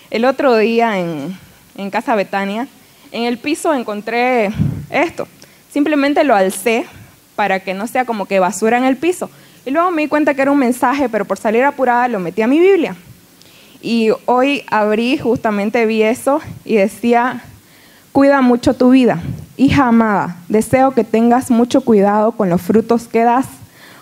S2: El otro día en Casa Betania, en el piso encontré esto. Simplemente lo alcé para que no sea como que basura en el piso. Y luego me di cuenta que era un mensaje, pero por salir apurada lo metí a mi Biblia. Y hoy abrí, justamente vi eso y decía: cuida mucho tu vida, hija amada, deseo que tengas mucho cuidado con los frutos que das,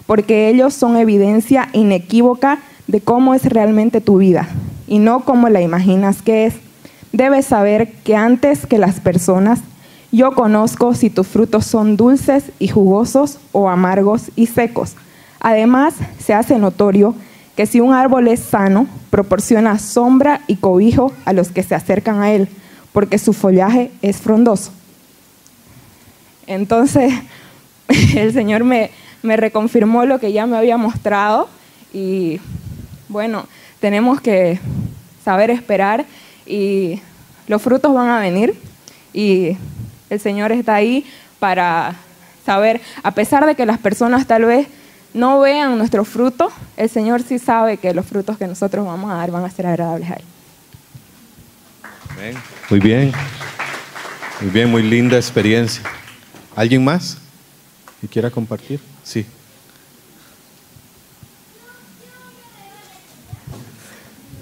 S2: porque ellos son evidencia inequívoca de cómo es realmente tu vida, y no como la imaginas que es. Debes saber que antes que las personas, yo conozco si tus frutos son dulces y jugosos o amargos y secos. Además, se hace notorio que si un árbol es sano, proporciona sombra y cobijo a los que se acercan a él, porque su follaje es frondoso. Entonces, el Señor me reconfirmó lo que ya me había mostrado, y bueno, tenemos que saber esperar y los frutos van a venir, y el Señor está ahí para saber, a pesar de que las personas tal vez no vean nuestro fruto, el Señor sí sabe que los frutos que nosotros vamos a dar van a ser agradables a Él.
S1: Amén. Muy bien. Muy bien, muy linda experiencia. ¿Alguien más que quiera compartir? Sí.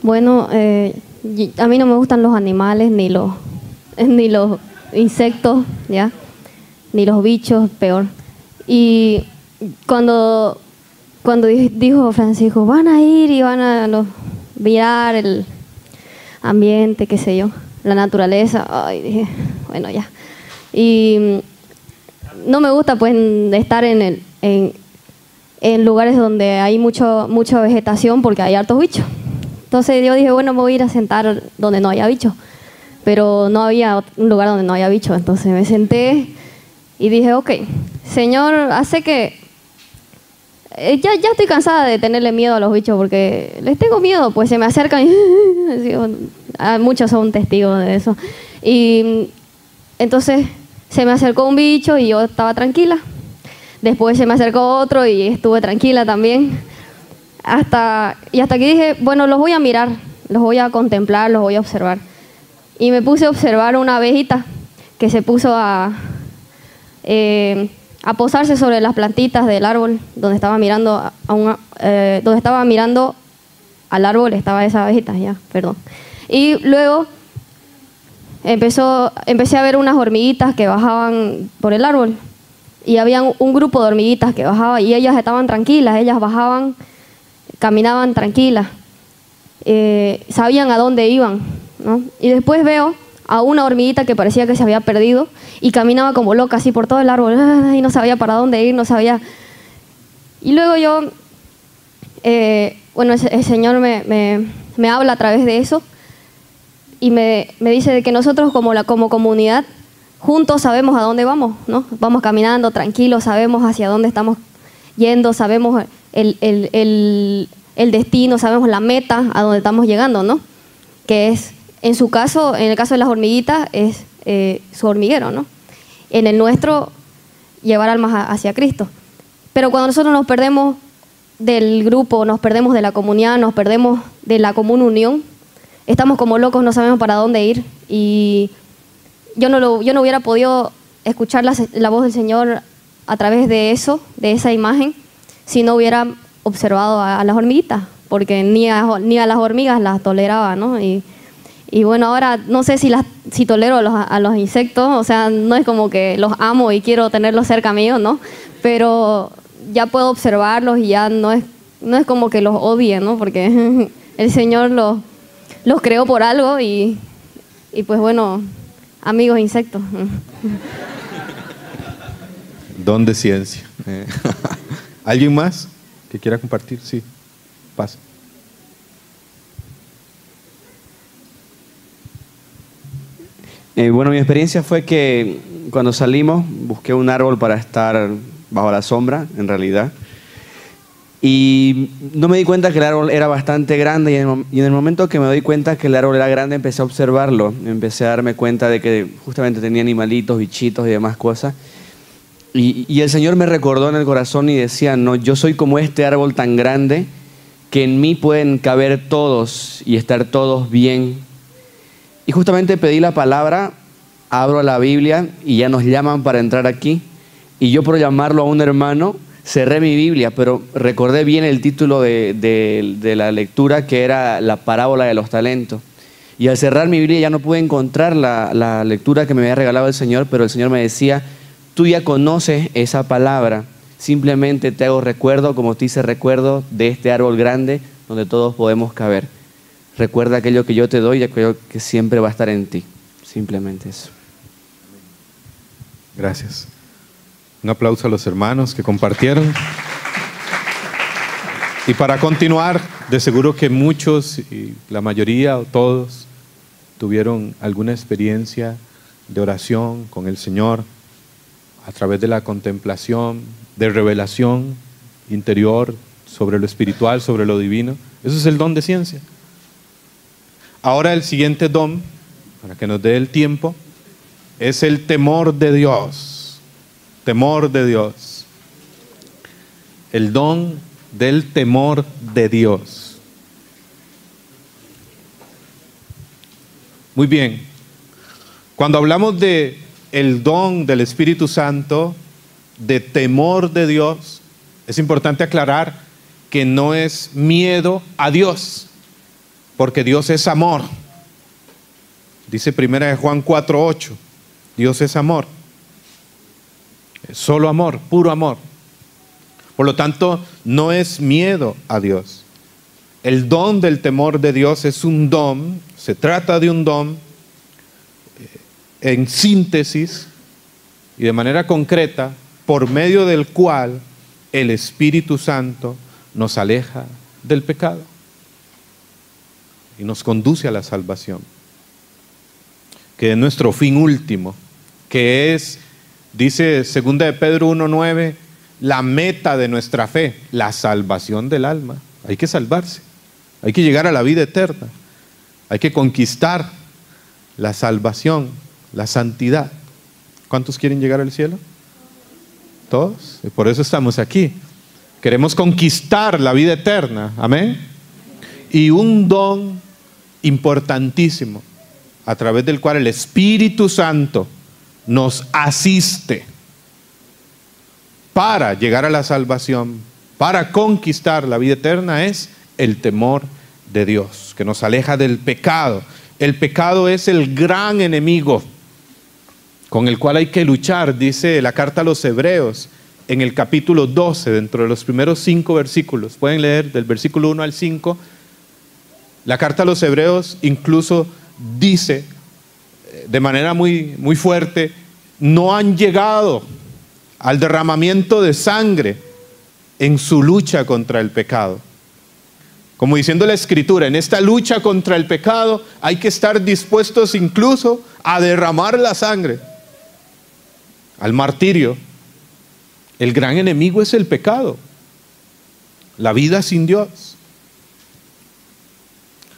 S3: Bueno, a mí no me gustan los animales ni los insectos, ¿ya? ni los bichos, peor. Y cuando dijo Francisco, van a ir y van a mirar el ambiente, qué sé yo, la naturaleza, ay, dije, bueno, ya. Y no me gusta pues estar en lugares donde hay mucha vegetación porque hay hartos bichos. Entonces yo dije, bueno, me voy a ir a sentar donde no haya bichos. Pero no había un lugar donde no haya bichos. Entonces me senté y dije, ok, Señor, hace que... Ya estoy cansada de tenerle miedo a los bichos porque les tengo miedo, pues se me acercan y... muchos son testigos de eso. Y entonces se me acercó un bicho y yo estaba tranquila. Después se me acercó otro y estuve tranquila también. Hasta que dije, bueno, los voy a mirar, los voy a contemplar, los voy a observar. Y me puse a observar una abejita que se puso a posarse sobre las plantitas del árbol donde estaba mirando al árbol, estaba esa abejita, Y luego empecé a ver unas hormiguitas que bajaban por el árbol. Y había un grupo de hormiguitas que bajaba y ellas estaban tranquilas, ellas bajaban, caminaban tranquilas, sabían a dónde iban, ¿no? Y después veo a una hormiguita que parecía que se había perdido y caminaba como loca así por todo el árbol y no sabía para dónde ir, no sabía. Y luego yo, el Señor me habla a través de eso y me dice de que nosotros como comunidad juntos sabemos a dónde vamos, ¿no? Vamos caminando tranquilos, sabemos hacia dónde estamos yendo, sabemos el destino, sabemos la meta a donde estamos llegando, ¿no? Que es, en el caso de las hormiguitas, es su hormiguero, ¿no? En el nuestro, llevar almas hacia Cristo. Pero cuando nosotros nos perdemos del grupo, nos perdemos de la comunidad, nos perdemos de la común unión, estamos como locos, no sabemos para dónde ir. Y yo no hubiera podido escuchar la voz del Señor a través de eso, de esa imagen, si no hubiera observado a las hormiguitas, porque ni a las hormigas las toleraba, ¿no? Y bueno, ahora no sé si tolero a los insectos, o sea, no es como que los amo y quiero tenerlos cerca mío, ¿no? Pero ya puedo observarlos y ya no es como que los odie, ¿no? Porque el Señor los creó por algo y pues bueno, amigos insectos.
S1: Don de ciencia. ¿Alguien más que quiera compartir? Sí, pasa.
S4: Bueno, mi experiencia fue que cuando salimos busqué un árbol para estar bajo la sombra, en realidad. Y no me di cuenta que el árbol era bastante grande y en el momento que me doy cuenta que el árbol era grande empecé a observarlo. Empecé a darme cuenta de que justamente tenía animalitos, bichitos y demás cosas. Y el Señor me recordó en el corazón y decía, no, yo soy como este árbol tan grande que en mí pueden caber todos y estar todos bien. Y justamente pedí la palabra, abro la Biblia y ya nos llaman para entrar aquí. Y yo por llamarlo a un hermano, cerré mi Biblia, pero recordé bien el título de la lectura, que era la parábola de los talentos. Y al cerrar mi Biblia ya no pude encontrar la lectura que me había regalado el Señor, pero el Señor me decía, tú ya conoces esa palabra, simplemente te hago recuerdo, como te hice recuerdo, de este árbol grande donde todos podemos caber. Recuerda aquello que yo te doy y aquello que siempre va a estar en ti. Simplemente eso.
S1: Gracias. Un aplauso a los hermanos que compartieron. Y para continuar, de seguro que muchos, y la mayoría o todos, tuvieron alguna experiencia de oración con el Señor a través de la contemplación, de revelación interior sobre lo espiritual, sobre lo divino. Eso es el don de ciencia. Ahora el siguiente don, para que nos dé el tiempo, es el temor de Dios. Temor de Dios. El don del temor de Dios. Muy bien. Cuando hablamos de el don del Espíritu Santo, de temor de Dios, es importante aclarar que no es miedo a Dios, porque Dios es amor. Dice 1 Juan 4:8, Dios es amor. Solo amor, puro amor. Por lo tanto, no es miedo a Dios. El don del temor de Dios es un don, se trata de un don, en síntesis y de manera concreta, por medio del cual el Espíritu Santo nos aleja del pecado y nos conduce a la salvación, que es nuestro fin último, que es, dice 2 de Pedro 1:9, la meta de nuestra fe, la salvación del alma. Hay que salvarse, hay que llegar a la vida eterna, hay que conquistar la salvación, la santidad. ¿Cuántos quieren llegar al cielo? Todos. Y por eso estamos aquí. Queremos conquistar la vida eterna. Amén. Y un don importantísimo a través del cual el Espíritu Santo nos asiste para llegar a la salvación, para conquistar la vida eterna, es el temor de Dios, que nos aleja del pecado. El pecado es el gran enemigo con el cual hay que luchar, dice la carta a los Hebreos en el capítulo 12, dentro de los primeros 5 versículos. Pueden leer del versículo 1 al 5. La carta a los Hebreos incluso dice de manera muy fuerte: no han llegado al derramamiento de sangre en su lucha contra el pecado. Como diciendo la Escritura, en esta lucha contra el pecado hay que estar dispuestos incluso a derramar la sangre, al martirio. El gran enemigo es el pecado, la vida sin Dios,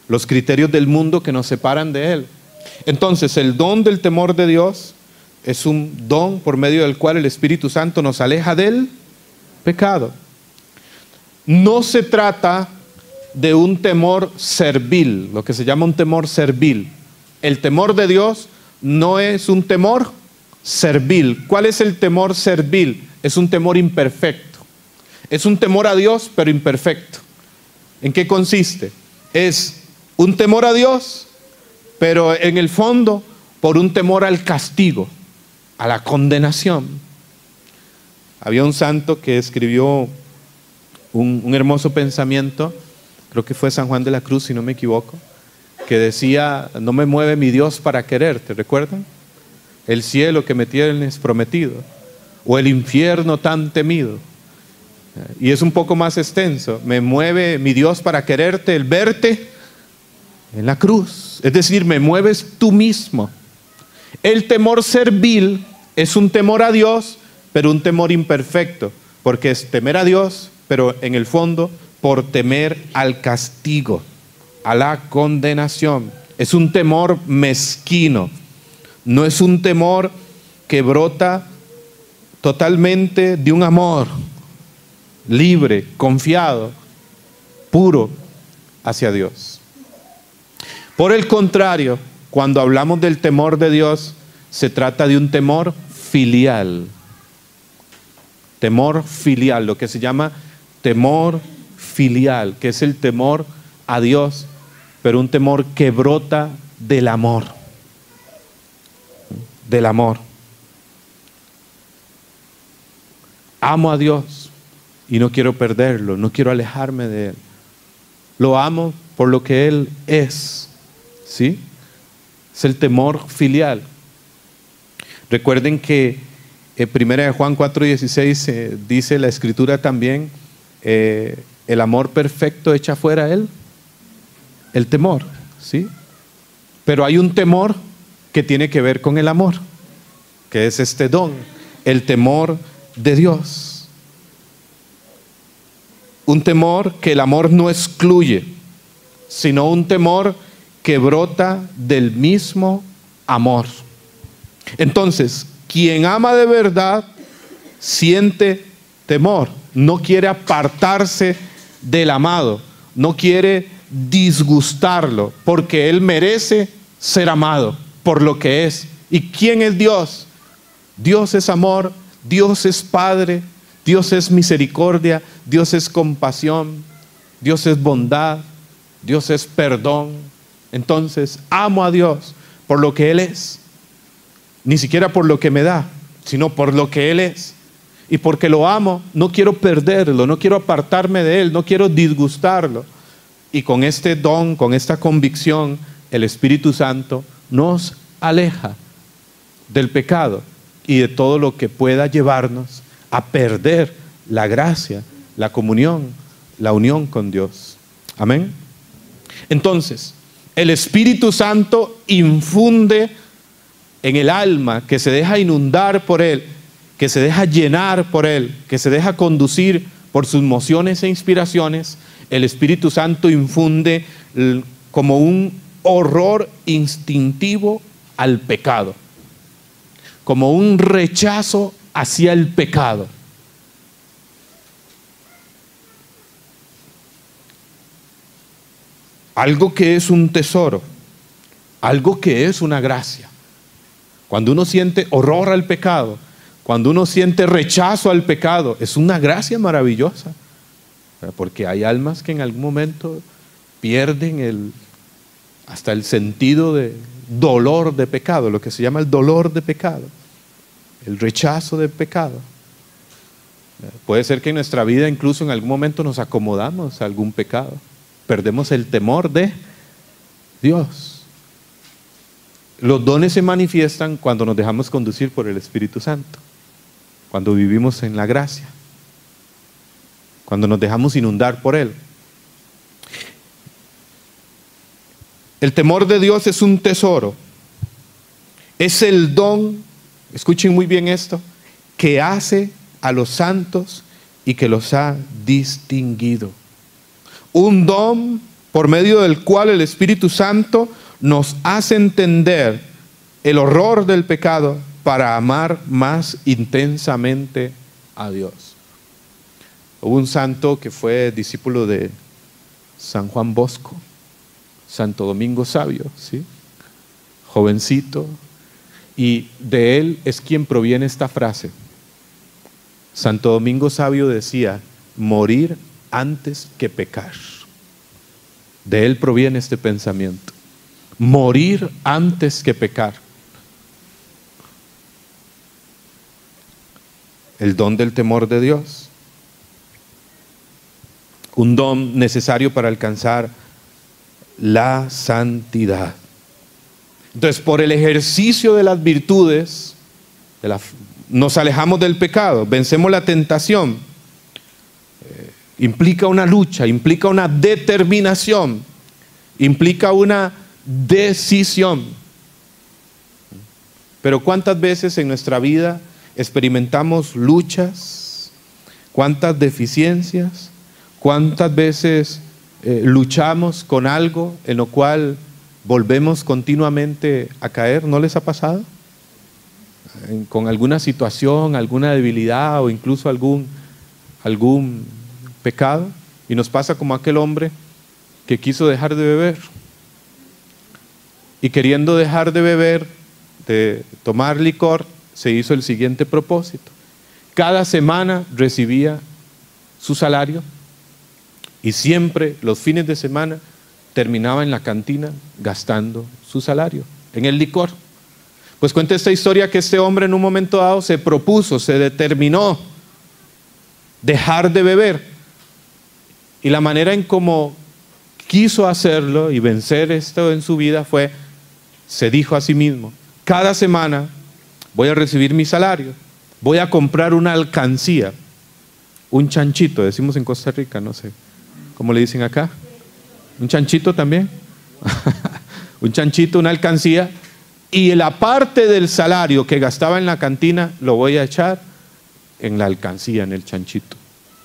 S1: los criterios del mundo que nos separan de Él. Entonces, el don del temor de Dios es un don por medio del cual el Espíritu Santo nos aleja del pecado. No se trata de un temor servil, lo que se llama un temor servil. El temor de Dios no es un temor servil. ¿Cuál es el temor servil? Es un temor imperfecto. Es un temor a Dios, pero imperfecto. ¿En qué consiste? Es un temor a Dios, pero en el fondo por un temor al castigo, a la condenación. Había un santo que escribió un hermoso pensamiento, creo que fue San Juan de la Cruz, si no me equivoco, que decía: no me mueve mi Dios para quererte, ¿recuerdan? El cielo que me tienes prometido, o el infierno tan temido. Y es un poco más extenso: me mueve mi Dios para quererte el verte en la cruz. Es decir, me mueves tú mismo. El temor servil es un temor a Dios, pero un temor imperfecto, porque es temer a Dios, pero en el fondo por temer al castigo, a la condenación. Es un temor mezquino, no es un temor que brota totalmente de un amor libre, confiado, puro hacia Dios. Por el contrario, cuando hablamos del temor de Dios, se trata de un temor filial. Temor filial, lo que se llama temor filial, que es el temor a Dios, pero un temor que brota del amor. Del amor. Amo a Dios y no quiero perderlo, no quiero alejarme de Él. Lo amo por lo que Él es. ¿Sí? Es el temor filial. Recuerden que en 1 Juan 4:16 dice la Escritura también: el amor perfecto echa fuera el temor. ¿Sí? Pero hay un temor que tiene que ver con el amor, que es este don, el temor de Dios. Un temor que el amor no excluye, sino un temor que brota del mismo amor. Entonces, quien ama de verdad siente temor, no quiere apartarse del amado, no quiere disgustarlo, porque él merece ser amado por lo que es. ¿Y quién es Dios? Dios es amor, Dios es Padre, Dios es misericordia, Dios es compasión, Dios es bondad, Dios es perdón. Entonces, amo a Dios por lo que Él es, ni siquiera por lo que me da, sino por lo que Él es. y porque lo amo, no quiero perderlo, no quiero apartarme de él, no quiero disgustarlo. Y con este don, con esta convicción, el Espíritu Santo nos aleja del pecado y de todo lo que pueda llevarnos a perder la gracia, la comunión, la unión con Dios. Amén. Entonces, el Espíritu Santo infunde en el alma, que se deja inundar por él, que se deja llenar por él, que se deja conducir por sus mociones e inspiraciones. El Espíritu Santo infunde como un horror instintivo al pecado, como un rechazo hacia el pecado. Algo que es un tesoro, algo que es una gracia. Cuando uno siente horror al pecado, cuando uno siente rechazo al pecado, es una gracia maravillosa. Porque hay almas que en algún momento pierden hasta el sentido de dolor de pecado, lo que se llama el dolor de pecado, el rechazo del pecado. Puede ser que en nuestra vida incluso en algún momento nos acomodamos a algún pecado, perdemos el temor de Dios. Los dones se manifiestan cuando nos dejamos conducir por el Espíritu Santo, cuando vivimos en la gracia, cuando nos dejamos inundar por él. El temor de Dios es un tesoro, es el don, escuchen muy bien esto, que hace a los santos y que los ha distinguido. Un don por medio del cual el Espíritu Santo nos hace entender el horror del pecado para amar más intensamente a Dios. Hubo un santo que fue discípulo de San Juan Bosco, Santo Domingo Sabio, ¿sí? Jovencito, y de él es quien proviene esta frase. Santo Domingo Sabio decía, morir antes que pecar. De él proviene este pensamiento. Morir antes que pecar. El don del temor de Dios. Un don necesario para alcanzar la santidad. Entonces, por el ejercicio de las virtudes, nos alejamos del pecado, vencemos la tentación. Implica una lucha, implica una determinación, implica una decisión. Pero ¿cuántas veces en nuestra vida experimentamos luchas? ¿Cuántas deficiencias? ¿Cuántas veces luchamos con algo en lo cual volvemos continuamente a caer? ¿No les ha pasado? Con alguna situación, alguna debilidad o incluso algún pecado, y nos pasa como aquel hombre que quiso dejar de beber y queriendo dejar de beber, de tomar licor, se hizo el siguiente propósito. Cada semana recibía su salario y siempre los fines de semana terminaba en la cantina gastando su salario en el licor. Pues cuenta esta historia que este hombre en un momento dado se propuso, se determinó dejar de beber, y la manera en cómo quiso hacerlo y vencer esto en su vida fue, se dijo a sí mismo, cada semana voy a recibir mi salario, voy a comprar una alcancía, un chanchito, decimos en Costa Rica, no sé, ¿cómo le dicen acá? ¿Un chanchito también? Un chanchito, una alcancía, y la parte del salario que gastaba en la cantina lo voy a echar en la alcancía, en el chanchito.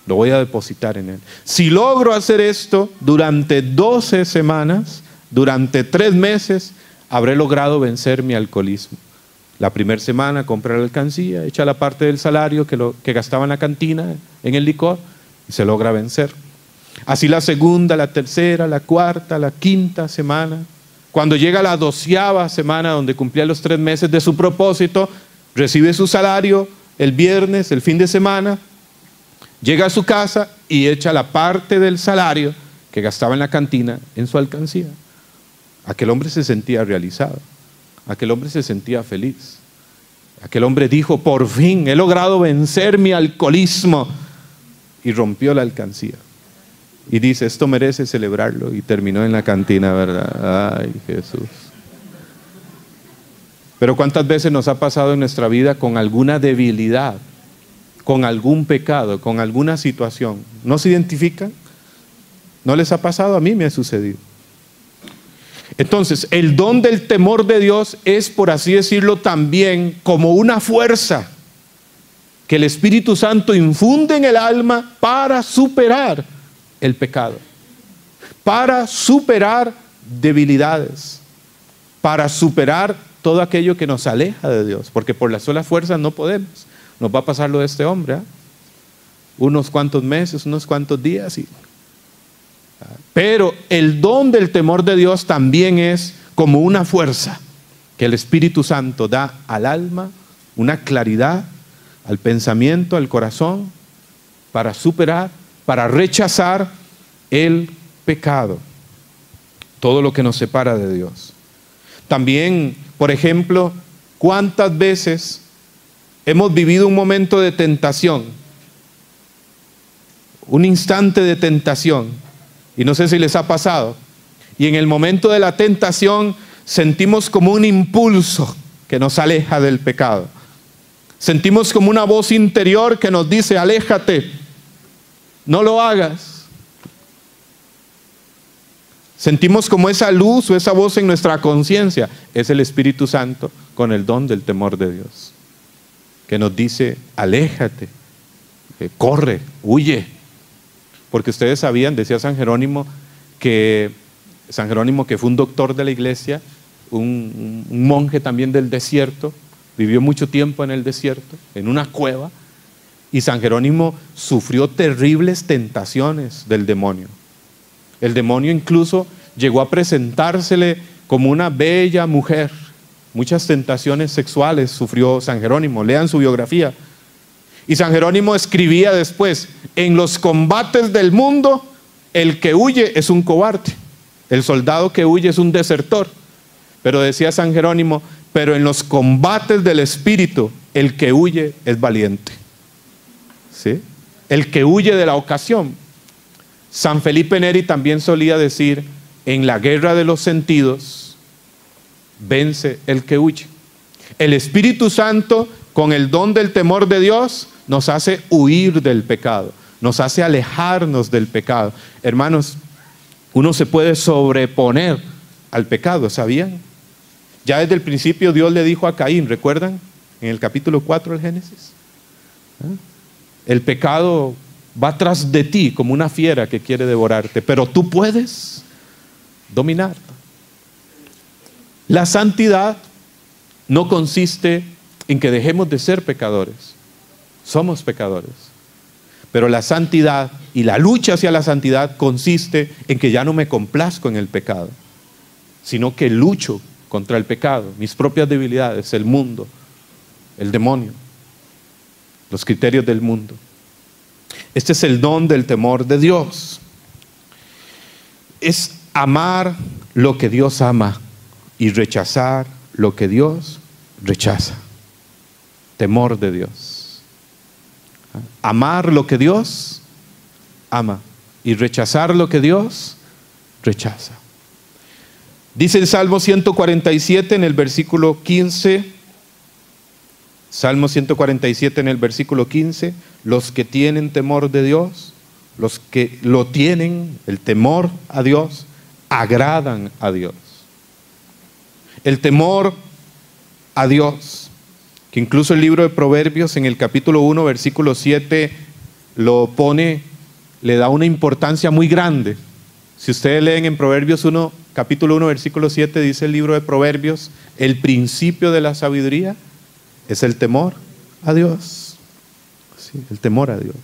S1: Lo voy a depositar en él. Si logro hacer esto durante 12 semanas, durante 3 meses, habré logrado vencer mi alcoholismo. La primera semana comprar la alcancía, echa la parte del salario que gastaba en la cantina, en el licor, y se logra vencer. Así la segunda, la tercera, la cuarta, la quinta semana. Cuando llega la 12ª semana, donde cumplía los 3 meses de su propósito, recibe su salario el viernes, el fin de semana, llega a su casa y echa la parte del salario que gastaba en la cantina en su alcancía. Aquel hombre se sentía realizado, aquel hombre se sentía feliz. Aquel hombre dijo, por fin he logrado vencer mi alcoholismo, y rompió la alcancía. Y dice, esto merece celebrarlo, y terminó en la cantina, ¿verdad? Ay, Jesús. Pero ¿cuántas veces nos ha pasado en nuestra vida con alguna debilidad, con algún pecado, con alguna situación? ¿No se identifican? ¿No les ha pasado? A mí me ha sucedido. Entonces, el don del temor de Dios es, por así decirlo, también como una fuerza que el Espíritu Santo infunde en el alma para superar el pecado, para superar debilidades, para superar todo aquello que nos aleja de Dios, porque por las solas fuerzas no podemos. Nos va a pasar lo de este hombre, unos cuantos meses, unos cuantos días. Pero el don del temor de Dios también es como una fuerza que el Espíritu Santo da al alma, una claridad, al pensamiento, al corazón, para superar, para rechazar el pecado, todo lo que nos separa de Dios. También, por ejemplo, ¿cuántas veces hemos vivido un momento de tentación? Un instante de tentación, y no sé si les ha pasado, y en el momento de la tentación sentimos como un impulso que nos aleja del pecado. Sentimos como una voz interior que nos dice, aléjate, no lo hagas. Sentimos como esa luz o esa voz en nuestra conciencia. Es el Espíritu Santo con el don del temor de Dios, que nos dice, aléjate, corre, huye. Porque ustedes sabían, decía San Jerónimo, que fue un doctor de la iglesia, un monje también del desierto, vivió mucho tiempo en el desierto, en una cueva, y San Jerónimo sufrió terribles tentaciones del demonio. El demonio incluso llegó a presentársele como una bella mujer. Muchas tentaciones sexuales sufrió San Jerónimo, lean su biografía. Y San Jerónimo escribía después, en los combates del mundo, el que huye es un cobarde, el soldado que huye es un desertor. Pero decía San Jerónimo, pero en los combates del Espíritu, el que huye es valiente. ¿Sí? El que huye de la ocasión. San Felipe Neri también solía decir, en la guerra de los sentidos, vence el que huye. El Espíritu Santo, con el don del temor de Dios, nos hace huir del pecado, nos hace alejarnos del pecado. Hermanos, uno se puede sobreponer al pecado, ¿sabían? Ya desde el principio Dios le dijo a Caín, ¿recuerdan? En el capítulo 4 del Génesis. El pecado va tras de ti como una fiera que quiere devorarte, pero tú puedes dominar. La santidad no consiste en que dejemos de ser pecadores. Somos pecadores. Pero la santidad y la lucha hacia la santidad consiste en que ya no me complazco en el pecado, sino que lucho contra el pecado, mis propias debilidades, el mundo, el demonio, los criterios del mundo. Este es el don del temor de Dios. Es amar lo que Dios ama y rechazar lo que Dios rechaza. Temor de Dios. Amar lo que Dios ama y rechazar lo que Dios rechaza. Dice el Salmo 147 en el versículo 15, Salmo 147 en el versículo 15, los que tienen temor de Dios, los que lo tienen, el temor a Dios, agradan a Dios. El temor a Dios, que incluso el libro de Proverbios en el capítulo 1, versículo 7, lo pone, le da una importancia muy grande. Si ustedes leen en Proverbios 1, capítulo 1, versículo 7, dice el libro de Proverbios, el principio de la sabiduría es el temor a Dios. Sí, el temor a Dios.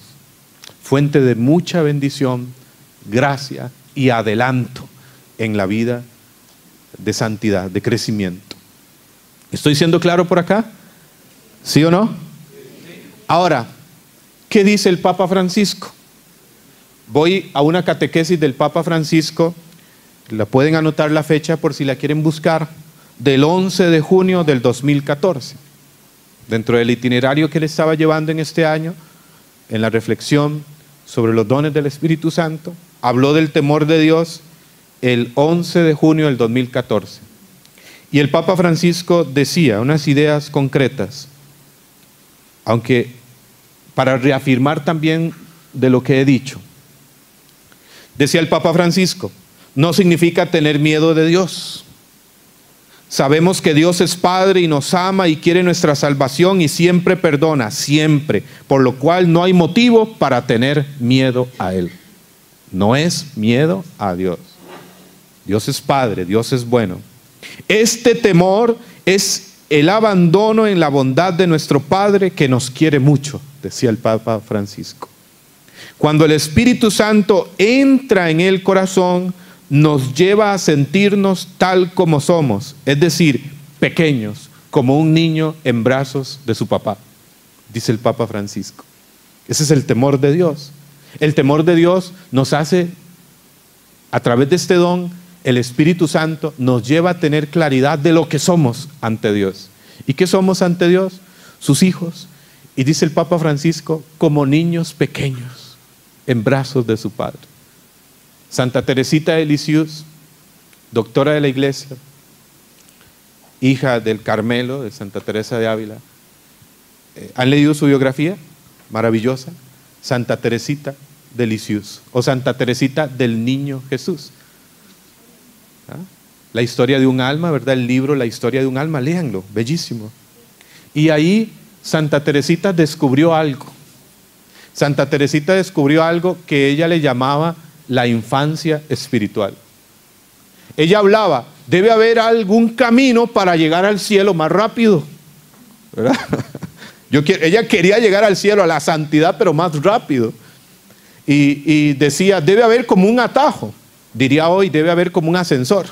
S1: Fuente de mucha bendición, gracia y adelanto en la vida de santidad, de crecimiento. ¿Estoy siendo claro por acá? ¿Sí o no? Ahora, ¿qué dice el Papa Francisco? Voy a una catequesis del Papa Francisco, la pueden anotar la fecha por si la quieren buscar, del 11 de junio del 2014. Dentro del itinerario que él estaba llevando en este año, en la reflexión sobre los dones del Espíritu Santo, habló del temor de Dios el 11 de junio del 2014. Y el Papa Francisco decía unas ideas concretas, aunque para reafirmar también de lo que he dicho. Decía el Papa Francisco, no significa tener miedo de Dios. Sabemos que Dios es Padre y nos ama y quiere nuestra salvación y siempre perdona, siempre, por lo cual no hay motivo para tener miedo a Él. No es miedo a Dios. Dios es Padre, Dios es bueno. Este temor es el abandono en la bondad de nuestro Padre que nos quiere mucho, decía el Papa Francisco. Cuando el Espíritu Santo entra en el corazón, nos lleva a sentirnos tal como somos, es decir, pequeños, como un niño en brazos de su papá, dice el Papa Francisco. Ese es el temor de Dios. El temor de Dios nos hace, a través de este don, el Espíritu Santo nos lleva a tener claridad de lo que somos ante Dios. ¿Y qué somos ante Dios? Sus hijos. Y dice el Papa Francisco, como niños pequeños, en brazos de su Padre. Santa Teresita de Lisieux, doctora de la Iglesia, hija del Carmelo, de Santa Teresa de Ávila. ¿Han leído su biografía? Maravillosa. Santa Teresita de Lisieux, o Santa Teresita del Niño Jesús. ¿Ah? La historia de un alma, ¿verdad? El libro La historia de un alma, léanlo, bellísimo. Y ahí Santa Teresita descubrió algo. Santa Teresita descubrió algo que ella le llamaba la infancia espiritual. Ella hablaba, debe haber algún camino para llegar al cielo más rápido, ¿verdad? Ella quería llegar al cielo, a la santidad, pero más rápido. Y decía, debe haber como un atajo. Diría hoy, debe haber como un ascensor.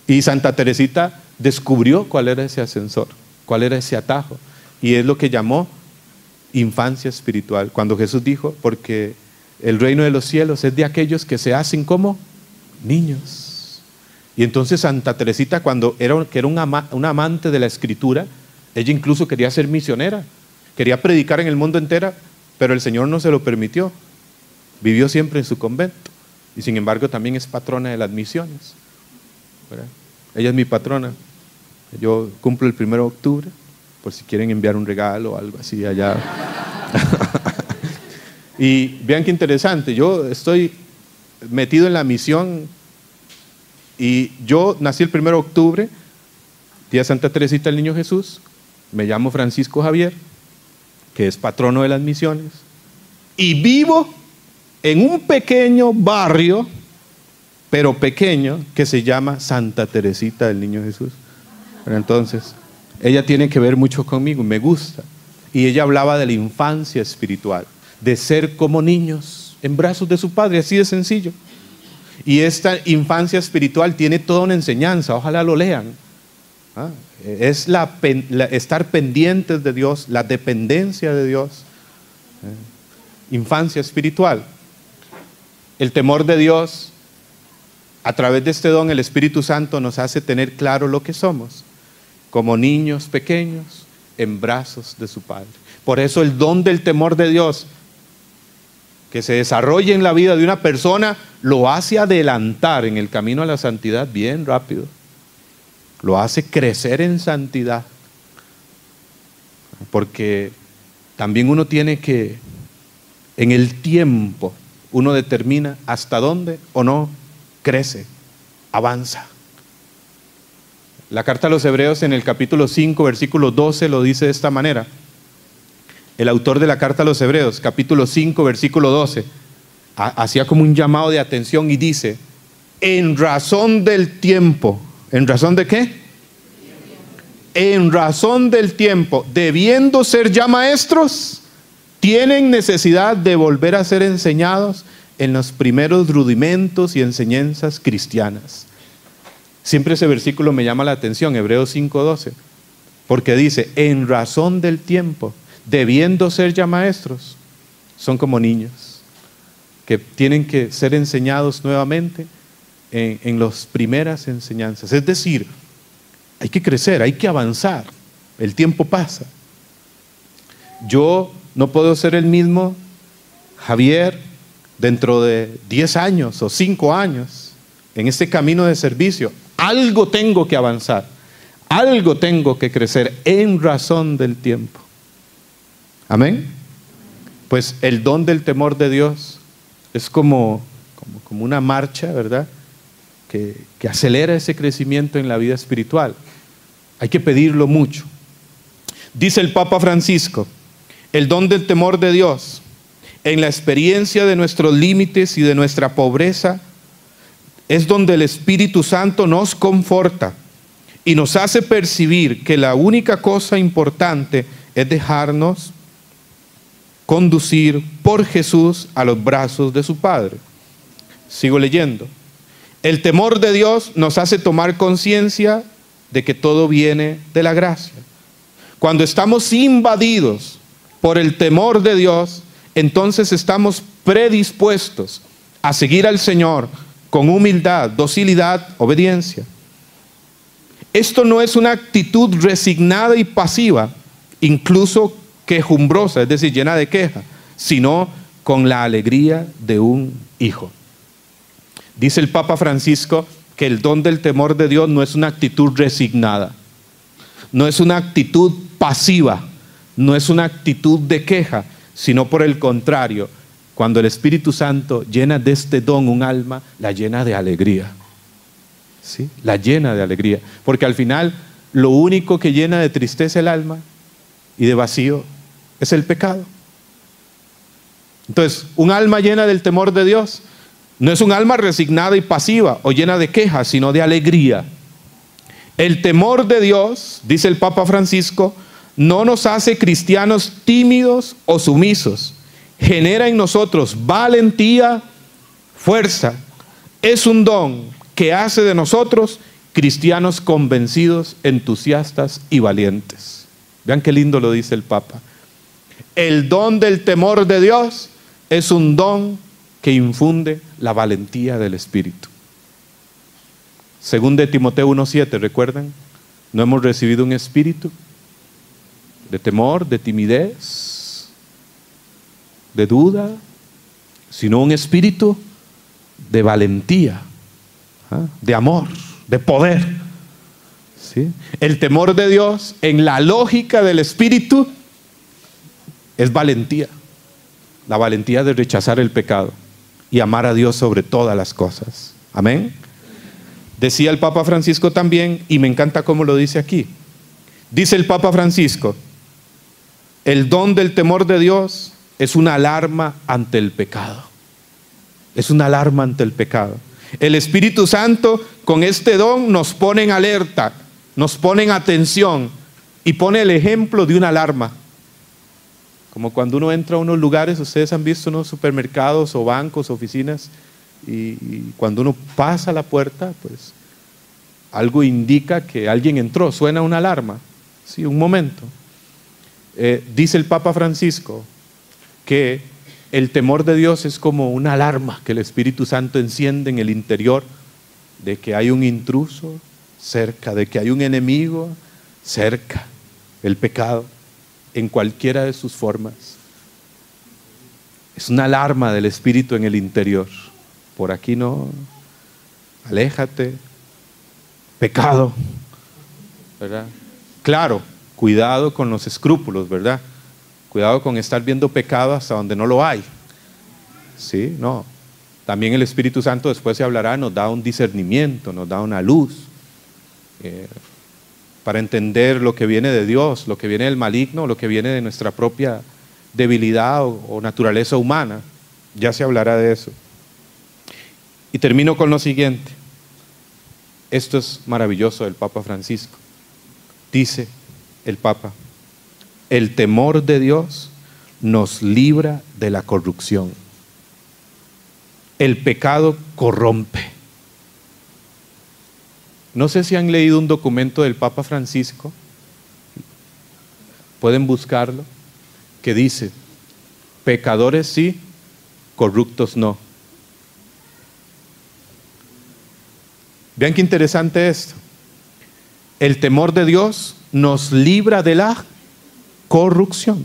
S1: Y Santa Teresita descubrió cuál era ese ascensor, cuál era ese atajo. Y es lo que llamó infancia espiritual. Cuando Jesús dijo, porque el reino de los cielos es de aquellos que se hacen como niños. Y entonces Santa Teresita, cuando era una amante de la Escritura, ella incluso quería ser misionera, quería predicar en el mundo entero, pero el Señor no se lo permitió. Vivió siempre en su convento y sin embargo también es patrona de las misiones, ¿verdad? Ella es mi patrona. Yo cumplo el 1 de octubre, por si quieren enviar un regalo o algo así allá. Y vean qué interesante, yo estoy metido en la misión y yo nací el 1 de octubre, día de Santa Teresita del Niño Jesús. Me llamo Francisco Javier, que es patrono de las misiones, y vivo en un pequeño barrio, pero pequeño, que se llama Santa Teresita del Niño Jesús. Pero entonces, ella tiene que ver mucho conmigo, me gusta. Y ella hablaba de la infancia espiritual, de ser como niños en brazos de su Padre, así de sencillo. Y esta infancia espiritual tiene toda una enseñanza, ojalá lo lean. Es estar pendientes de Dios, la dependencia de Dios. Infancia espiritual. El temor de Dios, a través de este don, el Espíritu Santo nos hace tener claro lo que somos, como niños pequeños en brazos de su Padre. Por eso el don del temor de Dios, que se desarrolla en la vida de una persona, lo hace adelantar en el camino a la santidad bien rápido. Lo hace crecer en santidad. Porque también uno tiene que, en el tiempo, uno determina hasta dónde o no crece, avanza. La carta a los Hebreos en el capítulo 5, versículo 12 lo dice de esta manera. El autor de la carta a los Hebreos, capítulo 5, versículo 12, hacía como un llamado de atención y dice, en razón del tiempo. ¿En razón de qué? En razón del tiempo, debiendo ser ya maestros, tienen necesidad de volver a ser enseñados en los primeros rudimentos y enseñanzas cristianas. Siempre ese versículo me llama la atención, Hebreos 5:12, porque dice, en razón del tiempo, debiendo ser ya maestros, son como niños que tienen que ser enseñados nuevamente en las primeras enseñanzas. Es decir, hay que crecer, hay que avanzar. el tiempo pasa. Yo no puedo ser el mismo Javier dentro de 10 años o 5 años en este camino de servicio. Algo tengo que avanzar, algo tengo que crecer en razón del tiempo. Amén. Pues el don del temor de Dios es como una marcha, ¿verdad? Que acelera ese crecimiento en la vida espiritual. Hay que pedirlo mucho. Dice el Papa Francisco, el don del temor de Dios, en la experiencia de nuestros límites y de nuestra pobreza, es donde el Espíritu Santo nos conforta y nos hace percibir que la única cosa importante es dejarnos conducir por Jesús a los brazos de su Padre. Sigo leyendo. El temor de Dios nos hace tomar conciencia de que todo viene de la gracia. Cuando estamos invadidos por el temor de Dios, entonces estamos predispuestos a seguir al Señor con humildad, docilidad, obediencia. Esto no es una actitud resignada y pasiva, incluso quejumbrosa, es decir, llena de queja, sino con la alegría de un hijo. Dice el Papa Francisco que el don del temor de Dios no es una actitud resignada, no es una actitud pasiva, no es una actitud de queja, sino por el contrario, cuando el Espíritu Santo llena de este don un alma, la llena de alegría. ¿Sí? La llena de alegría, porque al final lo único que llena de tristeza el alma y de vacío es el pecado. Entonces, un alma llena del temor de Dios no es un alma resignada y pasiva o llena de quejas, sino de alegría. El temor de Dios, dice el Papa Francisco, no nos hace cristianos tímidos o sumisos. Genera en nosotros valentía, fuerza. Es un don que hace de nosotros cristianos convencidos, entusiastas y valientes. Vean qué lindo lo dice el Papa. El don del temor de Dios es un don que infunde la valentía del Espíritu. Según de Timoteo 1:7, ¿recuerdan? No hemos recibido un espíritu de temor, de timidez, de duda, sino un espíritu de valentía, de amor, de poder. ¿Sí? El temor de Dios, en la lógica del espíritu, es valentía. La valentía de rechazar el pecado y amar a Dios sobre todas las cosas. Amén. Decía el Papa Francisco también, y me encanta cómo lo dice aquí. Dice el Papa Francisco, el don del temor de Dios es una alarma ante el pecado. Es una alarma ante el pecado. El Espíritu Santo con este don nos pone en alerta, nos pone en atención y pone el ejemplo de una alarma. Como cuando uno entra a unos lugares, ustedes han visto unos supermercados o bancos, oficinas, y cuando uno pasa la puerta, pues algo indica que alguien entró, suena una alarma. Sí, un momento. Dice el Papa Francisco que el temor de Dios es como una alarma que el Espíritu Santo enciende en el interior de que hay un intruso cerca, de que hay un enemigo cerca, el pecado, en cualquiera de sus formas. Es una alarma del Espíritu en el interior. Por aquí no, aléjate, pecado, ¿verdad? Claro, cuidado con los escrúpulos, ¿verdad? Cuidado con estar viendo pecado hasta donde no lo hay. Sí, no. También el Espíritu Santo después se hablará, nos da un discernimiento, nos da una luz para entender lo que viene de Dios, lo que viene del maligno, lo que viene de nuestra propia debilidad o naturaleza humana. Ya se hablará de eso. Y termino con lo siguiente. Esto es maravilloso del Papa Francisco. Dice el Papa, el temor de Dios nos libra de la corrupción. El pecado corrompe. No sé si han leído un documento del Papa Francisco, pueden buscarlo, que dice, pecadores sí, corruptos no. Vean qué interesante esto. El temor de Dios nos libra de la corrupción.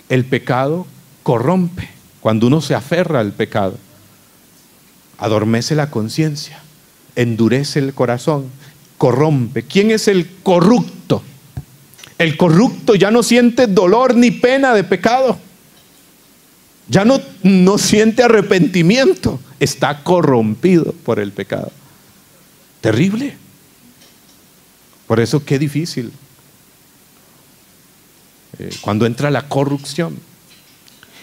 S1: El pecado corrompe. Cuando uno se aferra al pecado, adormece la conciencia, endurece el corazón, corrompe. ¿Quién es el corrupto? El corrupto ya no siente dolor ni pena de pecado. Ya no siente arrepentimiento. Está corrompido por el pecado. Terrible. Por eso qué difícil. Cuando entra la corrupción.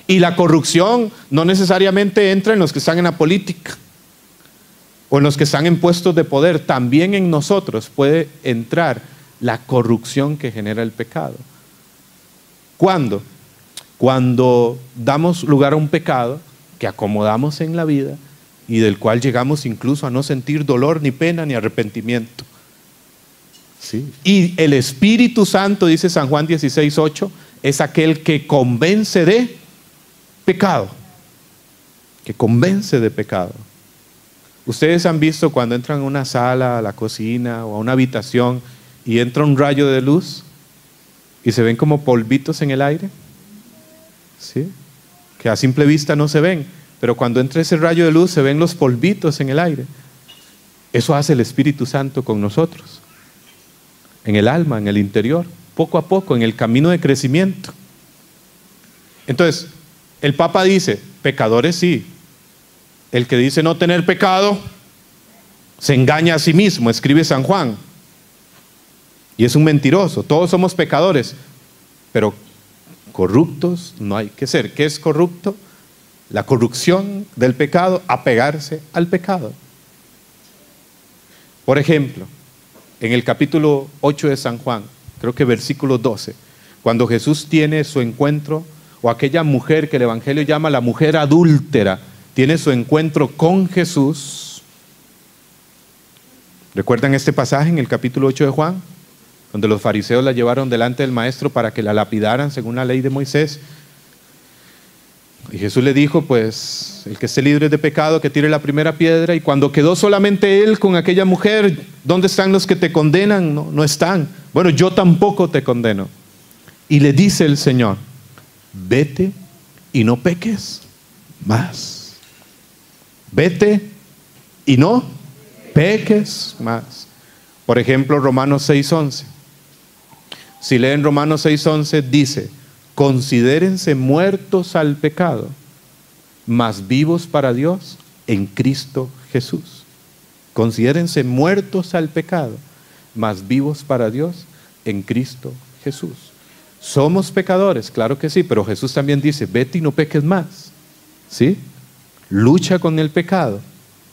S1: Y la corrupción no necesariamente entra en los que están en la política o en los que están en puestos de poder. También en nosotros puede entrar la corrupción que genera el pecado. ¿Cuándo? Cuando damos lugar a un pecado que acomodamos en la vida y del cual llegamos incluso a no sentir dolor, ni pena, ni arrepentimiento. ¿Sí? Y el Espíritu Santo, dice San Juan 16:8, es aquel que convence de pecado. Que convence de pecado. Ustedes han visto cuando entran a una sala, a la cocina o a una habitación y entra un rayo de luz y se ven como polvitos en el aire. ¿Sí? Que a simple vista no se ven, pero cuando entra ese rayo de luz se ven los polvitos en el aire. Eso hace el Espíritu Santo con nosotros, en el alma, en el interior, poco a poco, en el camino de crecimiento. Entonces, el Papa dice, pecadores sí. El que dice no tener pecado, se engaña a sí mismo, escribe San Juan. Y es un mentiroso. Todos somos pecadores, pero corruptos no hay que ser. ¿Qué es corrupto? La corrupción del pecado, apegarse al pecado. Por ejemplo, en el capítulo 8 de San Juan, creo que versículo 12, cuando Jesús tiene su encuentro, o aquella mujer que el Evangelio llama la mujer adúltera, tiene su encuentro con Jesús. ¿Recuerdan este pasaje en el capítulo 8 de Juan? Donde los fariseos la llevaron delante del maestro para que la lapidaran según la ley de Moisés. Y Jesús le dijo, pues, el que esté libre de pecado, que tire la primera piedra. Y cuando quedó solamente él con aquella mujer, ¿dónde están los que te condenan? No, no están. Bueno, yo tampoco te condeno. Y le dice el Señor, vete y no peques más. Vete y no peques más. Por ejemplo, Romanos 6:11. Si leen Romanos 6:11, dice, considérense muertos al pecado, mas vivos para Dios en Cristo Jesús. Considérense muertos al pecado, mas vivos para Dios en Cristo Jesús. ¿Somos pecadores? Claro que sí, pero Jesús también dice, vete y no peques más. ¿Sí? Lucha con el pecado.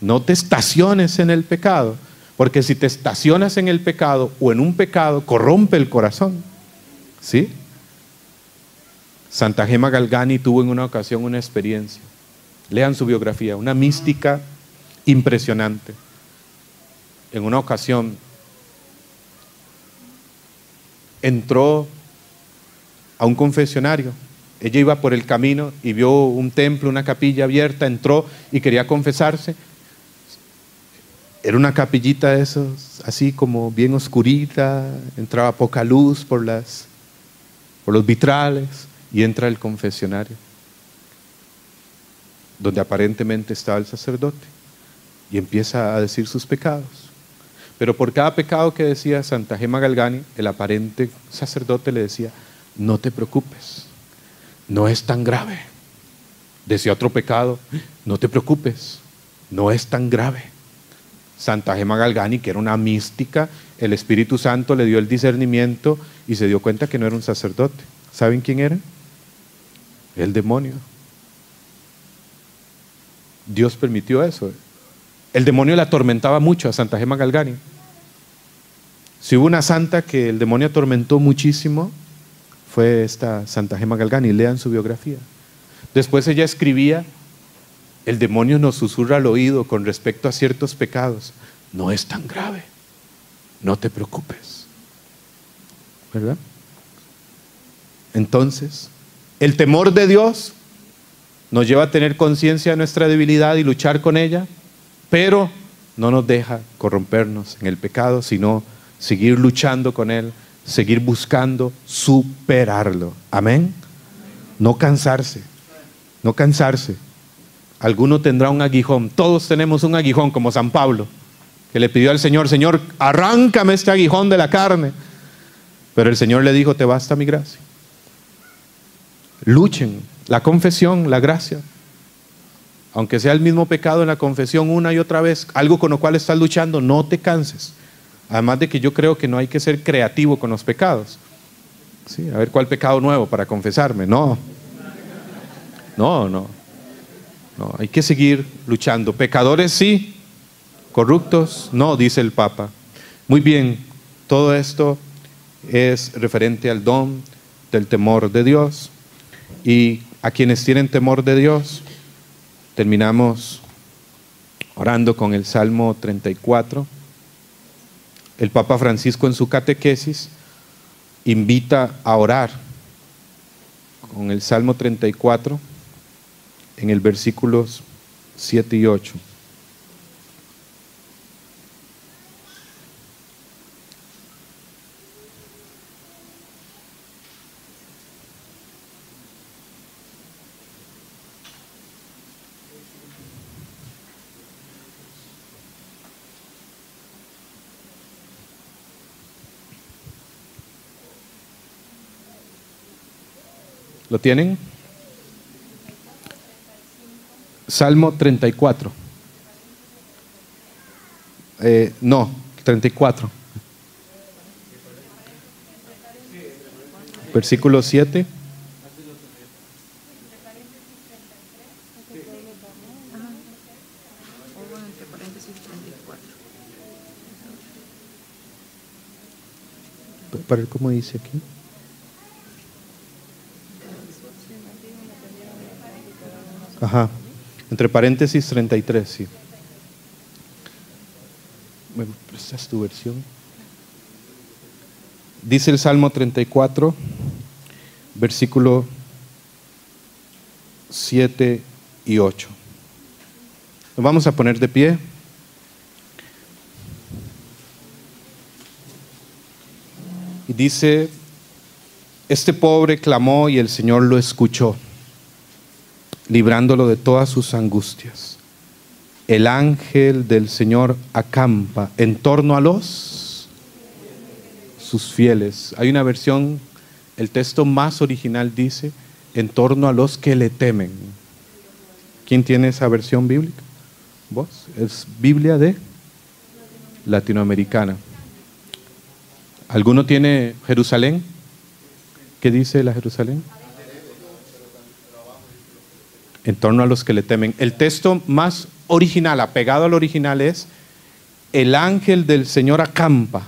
S1: No te estaciones en el pecado, porque si te estacionas en el pecado o en un pecado, corrompe el corazón. ¿Sí? Santa Gema Galgani tuvo en una ocasión una experiencia. Lean su biografía, una mística impresionante. En una ocasión entró a un confesionario. Ella iba por el camino y vio un templo, una capilla abierta, entró y quería confesarse. Era una capillita de esos, así como bien oscurita, entraba poca luz por los vitrales y entra al confesionario, donde aparentemente estaba el sacerdote, y empieza a decir sus pecados. Pero por cada pecado que decía Santa Gema Galgani, el aparente sacerdote le decía, no te preocupes, no es tan grave. Decía otro pecado, no te preocupes, no es tan grave. Santa Gema Galgani, que era una mística, el Espíritu Santo le dio el discernimiento y se dio cuenta que no era un sacerdote. ¿Saben quién era? El demonio. Dios permitió eso. El demonio le atormentaba mucho a Santa Gema Galgani. Si hubo una santa que el demonio atormentó muchísimo, fue esta Santa Gema Galgani. Lean su biografía. Después ella escribía, el demonio nos susurra al oído con respecto a ciertos pecados. No es tan grave, no te preocupes. ¿Verdad? Entonces, el temor de Dios nos lleva a tener conciencia de nuestra debilidad y luchar con ella, pero no nos deja corrompernos en el pecado, sino seguir luchando con él, seguir buscando superarlo. Amén. No cansarse, no cansarse. Alguno tendrá un aguijón, todos tenemos un aguijón, como San Pablo, que le pidió al Señor: Señor, arráncame este aguijón de la carne. Pero el Señor le dijo: te basta mi gracia. Luchen, la confesión, la gracia. Aunque sea el mismo pecado en la confesión una y otra vez, algo con lo cual estás luchando, no te canses. Además de que yo creo que no hay que ser creativo con los pecados. Sí, a ver cuál pecado nuevo para confesarme. No, hay que seguir luchando. Pecadores sí, corruptos no, dice el Papa. Muy bien, todo esto es referente al don del temor de Dios. Y a quienes tienen temor de Dios, terminamos orando con el Salmo 34. El Papa Francisco en su catequesis invita a orar con el Salmo 34 en el versículos 7 y 8. ¿Lo tienen? Salmo 34. No, 34. Versículo 7. Para ver cómo dice aquí. Ajá, entre paréntesis 33, sí. ¿Me prestas tu versión? Dice el Salmo 34, versículo 7 y 8. Nos vamos a poner de pie. Y dice: este pobre clamó y el Señor lo escuchó, librándolo de todas sus angustias. El ángel del Señor acampa en torno a sus fieles. Hay una versión, el texto más original dice: en torno a los que le temen. ¿Quién tiene esa versión bíblica? ¿Vos? Es Biblia de latinoamericana. ¿Alguno tiene Jerusalén? ¿Qué dice la Jerusalén? En torno a los que le temen. El texto más original, apegado al original, es: el ángel del Señor acampa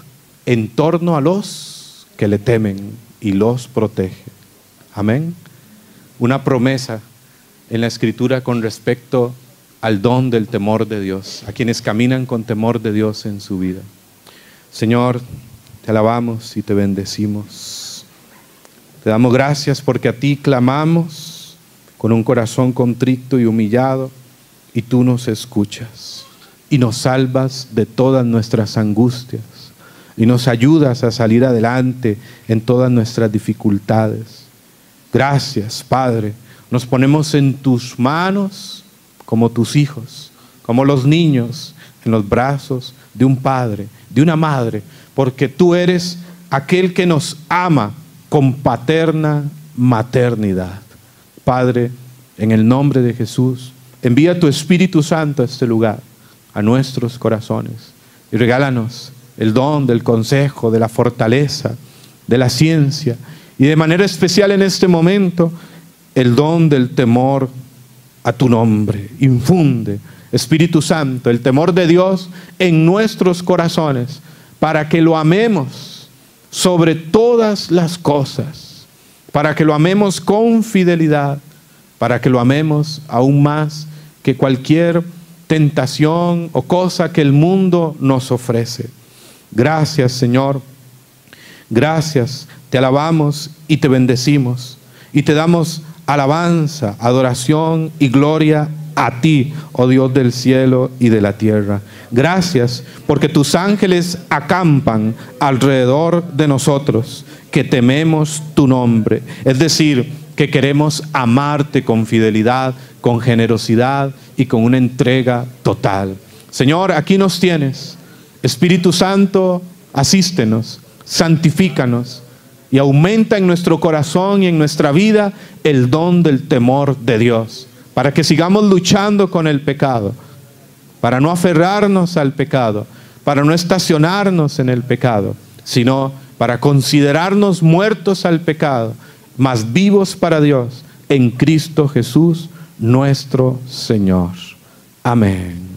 S1: en torno a los que le temen y los protege. Amén. Una promesa en la Escritura con respecto al don del temor de Dios, a quienes caminan con temor de Dios en su vida. Señor, te alabamos y te bendecimos. Te damos gracias porque a ti clamamos con un corazón contrito y humillado, y tú nos escuchas y nos salvas de todas nuestras angustias y nos ayudas a salir adelante en todas nuestras dificultades. Gracias, Padre. Nos ponemos en tus manos como tus hijos, como los niños en los brazos de un padre, de una madre, porque tú eres aquel que nos ama con paterna maternidad. Padre, en el nombre de Jesús, envía tu Espíritu Santo a este lugar, a nuestros corazones, y regálanos el don del consejo, de la fortaleza, de la ciencia, y de manera especial en este momento, el don del temor a tu nombre. Infunde, Espíritu Santo, el temor de Dios en nuestros corazones, para que lo amemos sobre todas las cosas, para que lo amemos con fidelidad, para que lo amemos aún más que cualquier tentación o cosa que el mundo nos ofrece. Gracias, Señor. Gracias. Te alabamos y te bendecimos y te damos alabanza, adoración y gloria a ti, oh Dios del cielo y de la tierra. Gracias porque tus ángeles acampan alrededor de nosotros, que tememos tu nombre. Es decir, que queremos amarte con fidelidad, con generosidad y con una entrega total. Señor, aquí nos tienes. Espíritu Santo, asístenos, santifícanos y aumenta en nuestro corazón y en nuestra vida el don del temor de Dios, para que sigamos luchando con el pecado, para no aferrarnos al pecado, para no estacionarnos en el pecado, sino para considerarnos muertos al pecado, mas vivos para Dios en Cristo Jesús, nuestro Señor. Amén.